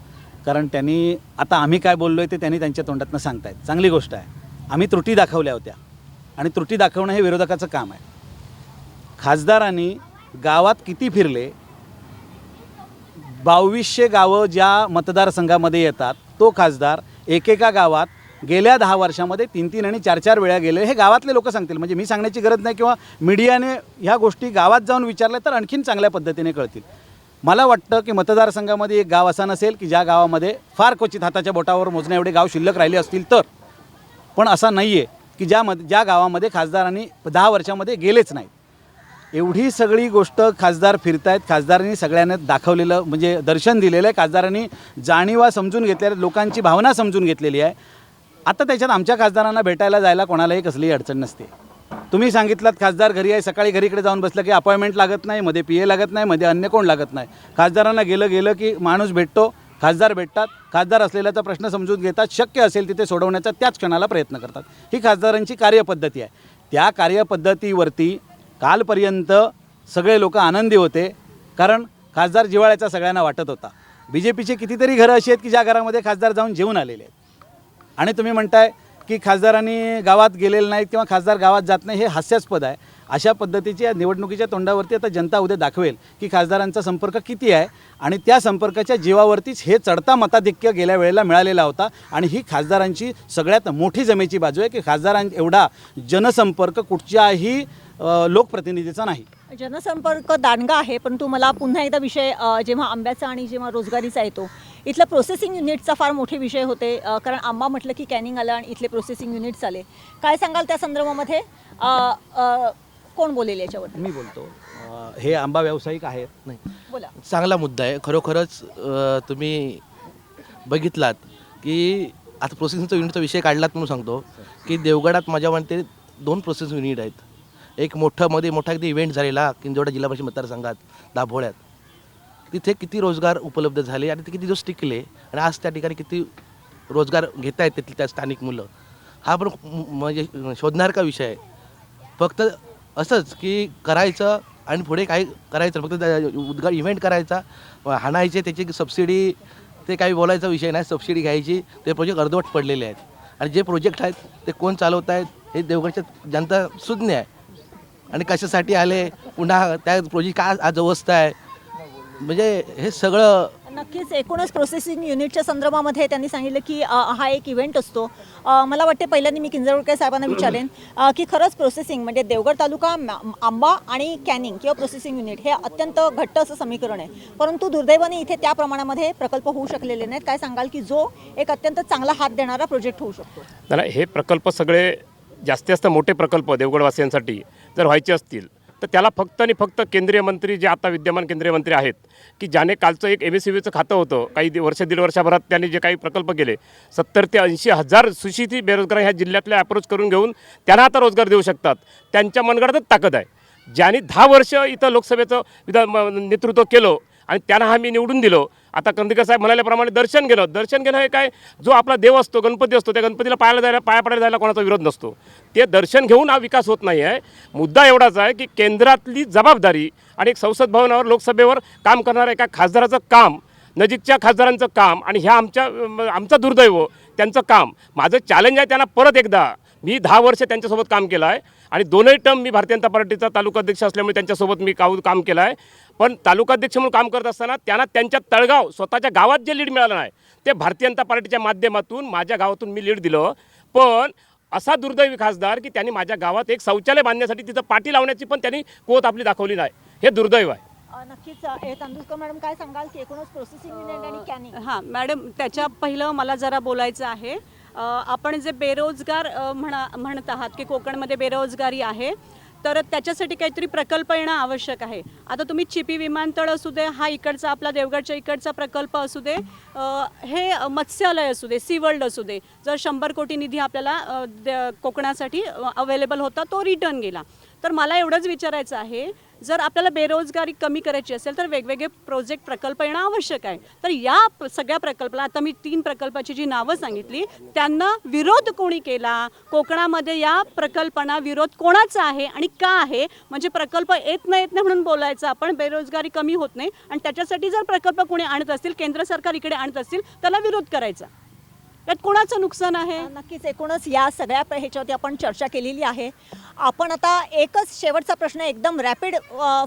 कारण त्यांनी आता आम्ही काय बोललो आहे ते त्यांनी त्यांच्या तोंडातनं सांगतायत. चांगली गोष्ट आहे. आम्ही त्रुटी दाखवल्या होत्या आणि त्रुटी दाखवणं हे विरोधकाचं काम आहे. खासदारांनी गावात किती फिरले, 2200 गावं ज्या मतदारसंघामध्ये येतात तो खासदार एकेका गावात गेल्या 10 वर्षामध्ये 3-3 आणि 4-4 वेळा गेले. हे गावातले लोक सांगतील, म्हणजे मी सांगण्याची गरज नाही किंवा मीडियाने ह्या गोष्टी गावात जाऊन विचारल्या तर आणखीन चांगल्या पद्धतीने कळतील. मला वाटतं की मतदारसंघामध्ये एक गाव असा नसेल की ज्या गावामध्ये फार क्वचित हाताच्या बोटावर मोजण्या एवढे गाव शिल्लक राहिले असतील तर, पण असा नाही आहे की ज्या गावामध्ये खासदारांनी 10 वर्षामध्ये गेलेच नाहीत. एवढी सगळी गोष्ट खासदार फिरतायत. खासदारांनी सगळ्यांना दाखवलेलं म्हणजे दर्शन दिलेलं आहे. खासदारांनी जाणीवा समजून घेतलेल्या, लोकांची भावना समजून घेतलेली आहे. आता त्याच्यात आमच्या खासदारांना भेटायला जायला कोणालाही कसलीही अडचण नसते. तुम्ही सांगितलात खासदार घरी आहे, सकाळी घरीकडे जाऊन बसलं की अपॉइंटमेंट लागत नाही, मध्ये PA लागत नाही, मध्ये अन्य कोण लागत नाही. खासदारांना गेलं की माणूस भेटतो, खासदार भेटतात, खासदार असलेल्याचा प्रश्न समजून घेतात, शक्य असेल तिथे सोडवण्याचा त्याच क्षणाला प्रयत्न करतात. ही खासदारांची कार्यपद्धती आहे. त्या कार्यपद्धतीवरती कालपर्यंत सगळे लोक आनंदी होते, कारण खासदार जिव्हाळ्याचा सगळ्यांना वाटत होता. BJPचे कितीतरी घरं अशी आहेत की ज्या घरामध्ये खासदार जाऊन जेवून आलेले आहेत, आणि तुम्ही म्हणताय की खासदारांनी गावात गेलेलं नाहीत किंवा खासदार गावात जात नाही, हे हास्यास्पद आहे. अशा पद्धतीची या निवडणुकीच्या तोंडावरती आता जनता उद्या दाखवेल की खासदारांचा संपर्क किती आहे, आणि त्या संपर्काच्या जीवावरतीच हे चढता मताधिक्य गेल्या वेळेला मिळालेला होता. आणि ही खासदारांची सगळ्यात मोठी जमेची बाजू आहे की खासदारां एवढा जनसंपर्क कुठच्याही लोकप्रतिनिधीचा नाही. जनसंपर्क दांडगा आहे, परंतु मला पुन्हा एकदा विषय जेव्हा आंब्याचा आणि जेव्हा रोजगारीचा येतो, इथलं प्रोसेसिंग युनिटचा फार मोठे विषय होते. कारण आंबा म्हटलं की कॅनिंग आलं आणि इथले प्रोसेसिंग युनिट्स आले. काय सांगाल त्या संदर्भामध्ये? कोण बोलेल याच्यावर? मी बोलतो. हे आंबा व्यावसायिक आहेत. नाही, बोला. चांगला मुद्दा आहे. खरोखरच तुम्ही बघितलात की आता प्रोसेसिंगचा युनिटचा विषय काढलात म्हणून सांगतो की देवगडात माझ्या मते 2 प्रोसेसिंग युनिट आहेत. एक मोठा अगदी इव्हेंट झालेला किंजवडा जिल्हा परिषद मतदारसंघात दाभोळ्यात, तिथे किती रोजगार उपलब्ध झाले आणि ते किती दिवस टिकले आणि आज त्या ठिकाणी किती रोजगार घेता येते त्या स्थानिक मुलं, हा पण म्हणजे शोधणार का विषय आहे. फक्त असंच की करायचं आणि पुढे काय करायचं, फक्त इव्हेंट करायचा, हाणायचे, त्याची सबसिडी, ते काही बोलायचा विषय नाही. सबसिडी घ्यायची, ते प्रोजेक्ट अर्धवट पडलेले आहेत. आणि जे प्रोजेक्ट आहेत ते कोण चालवत आहेत हे देवगडच्या जनता सुज्ञ आहे. आणि कशासाठी आले, पुन्हा त्या प्रोजेक्ट काय आज अवस्था आहे, म्हणजे हे सगळं नक्कीच. एकूणच प्रोसेसिंग युनिटच्या संदर्भामध्ये त्यांनी सांगितलं की हा एक इव्हेंट असतो. मला वाटते पहिल्यांदा मी किंजवडकर साहेबांना विचारेन की खरंच प्रोसेसिंग म्हणजे देवगड तालुका आंबा आणि कॅनिंग किंवा प्रोसेसिंग युनिट हे अत्यंत घट्ट असं समीकरण आहे, परंतु दुर्दैवाने इथे त्या प्रमाणामध्ये प्रकल्प होऊ शकलेले नाहीत. काय सांगाल की जो एक अत्यंत चांगला हात देणारा प्रोजेक्ट होऊ शकतो? त्याला हे प्रकल्प सगळे जास्तीत जास्त मोठे प्रकल्प देवगडवासियांसाठी जर व्हायचे असतील तर त्याला फक्त आणि फक्त केंद्रीय मंत्री जे आता विद्यमान केंद्रीय मंत्री आहेत की ज्याने कालचं एक MSCBचं खातं होतं, काही दीड वर्षाभरात त्यांनी जे काही प्रकल्प केले, 70 ते 80 हजार सुशिक्षित बेरोजगार ह्या जिल्ह्यातल्या अप्रोच करून घेऊन त्यांना आता रोजगार देऊ शकतात. त्यांच्या मनगडातच ताकद आहे. ज्यांनी 10 वर्ष इथं लोकसभेचं नेतृत्व केलं आणि त्यांना आम्ही निवडून दिलो. आता कंदीकर साहेब म्हणाल्याप्रमाणे दर्शन घेणं हे काय, जो आपला देव असतो, गणपती असतो, त्या गणपतीला पाया पडायला जायला कोणाचा विरोध नसतो. ते दर्शन घेऊन हा विकास होत नाही आहे. मुद्दा एवढाच आहे की केंद्रातली जबाबदारी आणि एक संसद भवनावर लोकसभेवर काम करणाऱ्या एका खासदाराचं काम, नजीकच्या खासदारांचं काम आणि ह्या आमचं दुर्दैव त्यांचं काम. माझं चॅलेंज आहे त्यांना परत एकदा. मी 10 वर्ष त्यांच्यासोबत काम केलं आहे आणि 2ही टर्म मी भारतीय जनता पार्टीचा तालुकाध्यक्ष असल्यामुळे त्यांच्यासोबत मी काम केलं आहे. पण तालुकाध्यक्ष म्हणून काम करत असताना त्यांना त्यांच्या तळगाव स्वतःच्या गावात जे लीड मिळालं नाही ते भारतीय जनता पार्टीच्या माध्यमातून माझ्या गावातून मी लीड दिलं. पण असा दुर्दैवी खासदार की त्यांनी माझ्या गावात एक शौचालय बांधण्यासाठी तिथं पाठी लावण्याची पण त्यांनी कुवत आपली दाखवली नाही. हे दुर्दैव आहे. नक्कीच. तांदूळकर मॅडम काय सांगाल की एकूणच प्रोसेसिंग युनिट आणि कॅनिंग? हां मॅडम, त्याच्या पहिलं मला जरा बोलायचं आहे. आपण जे बेरोजगार म्हणत आहात की कोकणमध्ये बेरोजगारी आहे, तर त्याच्यासाठी काहीतरी प्रकल्प येणं आवश्यक आहे. आता तुम्ही चिपी विमानतळ असू दे, हा इकडचा आपला देवगडच्या इकडचा प्रकल्प असू दे, हे मत्स्यालय असू दे, सी वर्ल्ड असू दे, जर 100 कोटी निधी आपल्याला कोकणासाठी अवेलेबल होता तो रिटर्न गेला. तर मला एवढंच विचारायचं आहे, जर आपल्याला बेरोजगारी कमी करायची असेल तर वेगवेगळे प्रोजेक्ट प्रकल्प येणं आवश्यक आहे. तर या सगळ्या प्रकल्पाला, आता मी 3 प्रकल्पाची जी नावं सांगितली, त्यांना विरोध कोणी केला? कोकणामध्ये या प्रकल्पांना विरोध कोणाचा आहे आणि का आहे? म्हणजे प्रकल्प येत नाही म्हणून बोलायचं आपण, बेरोजगारी कमी होत नाही, आणि त्याच्यासाठी जर प्रकल्प कोणी आणत असतील, केंद्र सरकार इकडे आणत असतील, त्याला विरोध करायचा. त्यात कोणाचं नुकसान आहे? नक्कीच. एकूणच या सगळ्या ह्याच्यावरती आपण चर्चा केलेली आहे. आपण आता एकच शेवटचा प्रश्न, एकदम रॅपिड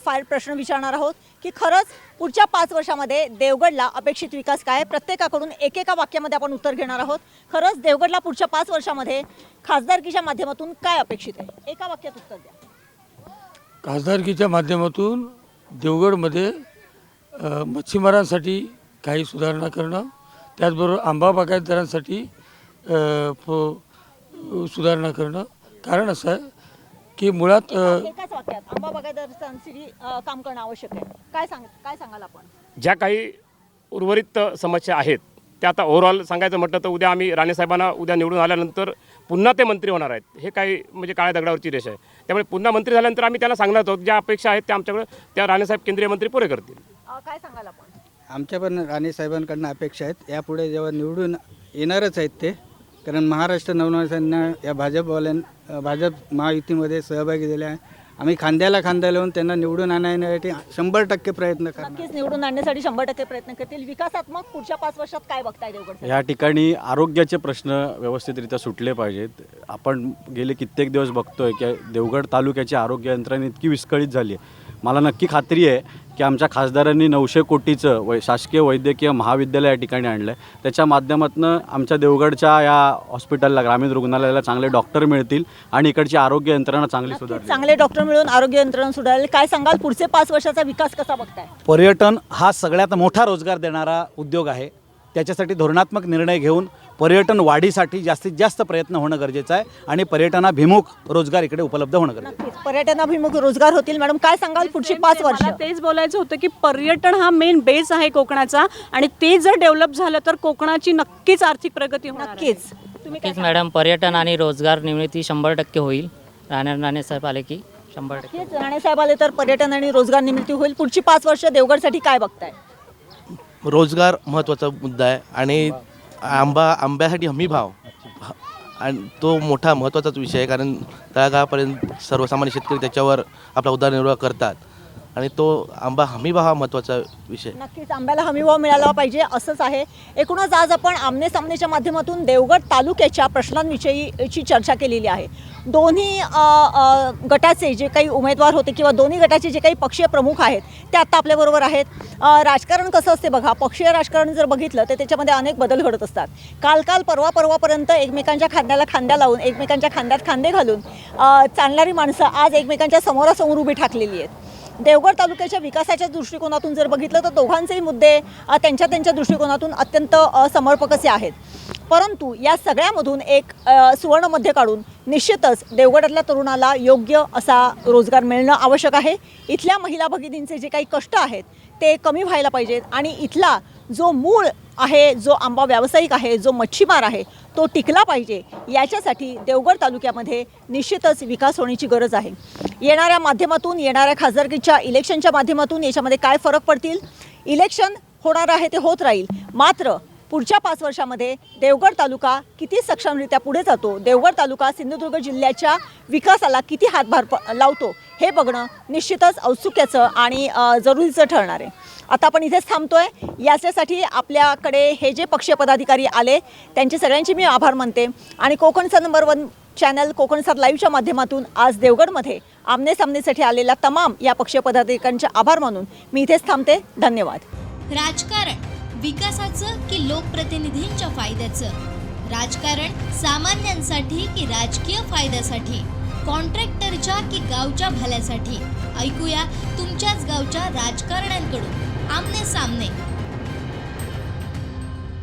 फायर प्रश्न विचारणार आहोत की खरंच पुढच्या 5 वर्षामध्ये देवगडला अपेक्षित विकास काय? प्रत्येकाकडून एकेका वाक्यामध्ये आपण उत्तर घेणार आहोत. खरंच देवगडला पुढच्या 5 वर्षामध्ये खासदारकीच्या माध्यमातून काय अपेक्षित आहे? एका वाक्यात उत्तर द्या. खासदारकीच्या माध्यमातून देवगडमध्ये मच्छीमारांसाठी काही सुधारणा करणं, त्याचबरोबर आंबा बागायतदारांसाठी सुधारणा करणं. कारण असं आहे की मुळात एकाच वाक्यात आंबा बागायतदारांसाठी काम करणं आवश्यक आहे. काय सांगाल आपण? ज्या काही उर्वरित समस्या आहेत त्या आता ओव्हरऑल सांगायचं म्हटलं तर उद्या आम्ही राणेसाहेबांना उद्या निवडून आल्यानंतर पुन्हा ते मंत्री होणार आहेत. हे काही म्हणजे काळ्या दगडावरची रेष आहे. त्यामुळे पुन्हा मंत्री झाल्यानंतर आम्ही त्याला सांगणार आहोत ज्या अपेक्षा आहेत त्या आमच्याकडे त्या राणेसाहेब केंद्रीय मंत्री पुरे करतील. काय सांगाल आपण? आमच्या पण राणे साहेबांकडनं अपेक्षा आहेत. यापुढे जेव्हा निवडून येणारच आहेत ते, कारण महाराष्ट्र नवनिर्माण या भाजप महायुतीमध्ये सहभागी झाले आहे. आम्ही खांद्याला खांदा लावून त्यांना निवडून आणण्यासाठी 100% प्रयत्न करणार. नक्कीच निवडून आणण्यासाठी 100% प्रयत्न करतील. विकासात्मक पुढच्या 5 वर्षात काय बघताय देवगड? या ठिकाणी आरोग्याचे प्रश्न व्यवस्थितरित्या सुटले पाहिजेत. आपण गेले कित्येक दिवस बघतोय की देवगड तालुक्याची आरोग्य यंत्रणा इतकी विस्कळीत झाली आहे. मला नक्की खात्री आहे की आमच्या खासदारांनी 900 कोटीचं शासकीय वैद्यकीय महाविद्यालय या ठिकाणी आणलं आहे. त्याच्या माध्यमातून आमच्या देवगडच्या या हॉस्पिटलला, ग्रामीण रुग्णालयाला चांगले डॉक्टर मिळतील आणि इकडची आरोग्य यंत्रणा चांगली सुधारेल. चांगले डॉक्टर मिळून आरोग्य यंत्रणा सुधारेल. काय सांगाल, पुढचे 5 वर्षाचा विकास कसा बघताय? पर्यटन हा सगळ्यात मोठा रोजगार देणारा उद्योग आहे. त्याच्यासाठी धोरणात्मक निर्णय घेऊन पर्यटन वाढीसाठी जास्तीत जास्त प्रयत्न होणं गरजेचं आहे आणि पर्यटनाभिमुख रोजगार इकडे उपलब्ध होणं गरजेचं आहे. नक्कीच पर्यटनाभिमुख रोजगार होतील. मॅडम काय सांगाल, पुढची 5 वर्ष? मला तेच बोलायचं होतं की पर्यटन हा मेन बेस आहे कोकणाचा, आणि ते जर डेव्हलप झालं तर कोकणाची नक्कीच आर्थिक प्रगती होणार आहे. नक्कीच. तुम्ही काय नक्कीच मॅडम, पर्यटन आणि रोजगार निर्मिती 100% होईल. राणे साहेब आले की 100%. नक्कीच राणे साहेब आले तर पर्यटन आणि रोजगार निर्मिती होईल. पुढची 5 वर्ष देवगडसाठी काय बघताय? रोजगार महत्त्वाचा मुद्दा आहे आणि आंब्यासाठी हमी भाव आणि तो मोठा महत्त्वाचाच विषय आहे, कारण तळागाळापर्यंत सर्वसामान्य शेतकरी त्याच्यावर आपला उदरनिर्वाह करतात आणि तो आंबा हमी भाव हा महत्त्वाचा विषय. नक्कीच आंब्याला हमीभाव मिळाला पाहिजे, असंच आहे. एकूणच आज आपण आमने सामनेच्या माध्यमातून देवगड तालुक्याच्या प्रश्नांविषयीची चर्चा केलेली आहे. दोन्ही गटाचे जे काही उमेदवार होते किंवा दोन्ही गटाचे जे काही पक्षीय प्रमुख आहेत ते आत्ता आपल्याबरोबर आहेत. राजकारण कसं असते बघा, पक्षीय राजकारण जर बघितलं तर त्याच्यामध्ये अनेक बदल घडत असतात. काल परवापर्यंत एकमेकांच्या खांद्याला खांद्या लावून, एकमेकांच्या खांद्यात खांदे घालून चालणारी माणसं आज एकमेकांच्या समोरासमोर उभी ठाकलेली आहेत. देवगड तालुक्याच्या विकासाच्या दृष्टिकोनातून जर बघितलं तर दोघांचेही मुद्दे त्यांच्या दृष्टिकोनातून अत्यंत समर्पक असे आहेत. परंतु या सगळ्यामधून एक सुवर्ण मध्य काढून निश्चितच देवगडातल्या तरुणाला योग्य असा रोजगार मिळणं आवश्यक आहे. इथल्या महिला भगिनींचे जे काही कष्ट आहेत ते कमी व्हायला पाहिजेत आणि इथला जो मूळ आहे, जो आंबा व्यावसायिक आहे, जो मच्छीमार आहे, तो टिकला पाहिजे. याच्यासाठी देवगड तालुक्यामध्ये निश्चितच विकास होण्याची गरज आहे. येणाऱ्या माध्यमातून, येणाऱ्या खासदारकीच्या इलेक्शनच्या माध्यमातून याच्यामध्ये काय फरक पडतील? इलेक्शन होणार आहे ते होत राहील, मात्र पुढच्या 5 वर्षामध्ये देवगड तालुका किती सक्षमरित्या पुढे जातो, देवगड तालुका सिंधुदुर्ग जिल्ह्याच्या विकासाला किती हातभार लावतो, हे बघणं निश्चितच औत्सुक्याचं आणि जरुरीचं ठरणार आहे. आता आपण इथेच थांबतोय. याच्यासाठी आपल्याकडे हे जे पक्षीय पदाधिकारी आले त्यांचे सगळ्यांचे मी आभार मानते आणि कोकणचा नंबर 1 चॅनल कोकणसात लाईव्हच्या माध्यमातून आज देवगडमध्ये आमने सामनेसाठी आलेल्या तमाम या पक्षीय पदाधिकाऱ्यांचे आभार मानून मी इथेच थांबते. धन्यवाद. राजकारण विकासाचं की लोकप्रतिनिधींच्या फायद्याचं? राजकारण सामान्यांसाठी की राजकीय फायद्यासाठी? कॉन्ट्रॅक्टरच्या की गावच्या भल्यासाठी? ऐकूया तुमच्याच गावच्या राजकारण्यांकडून. आमने सामने.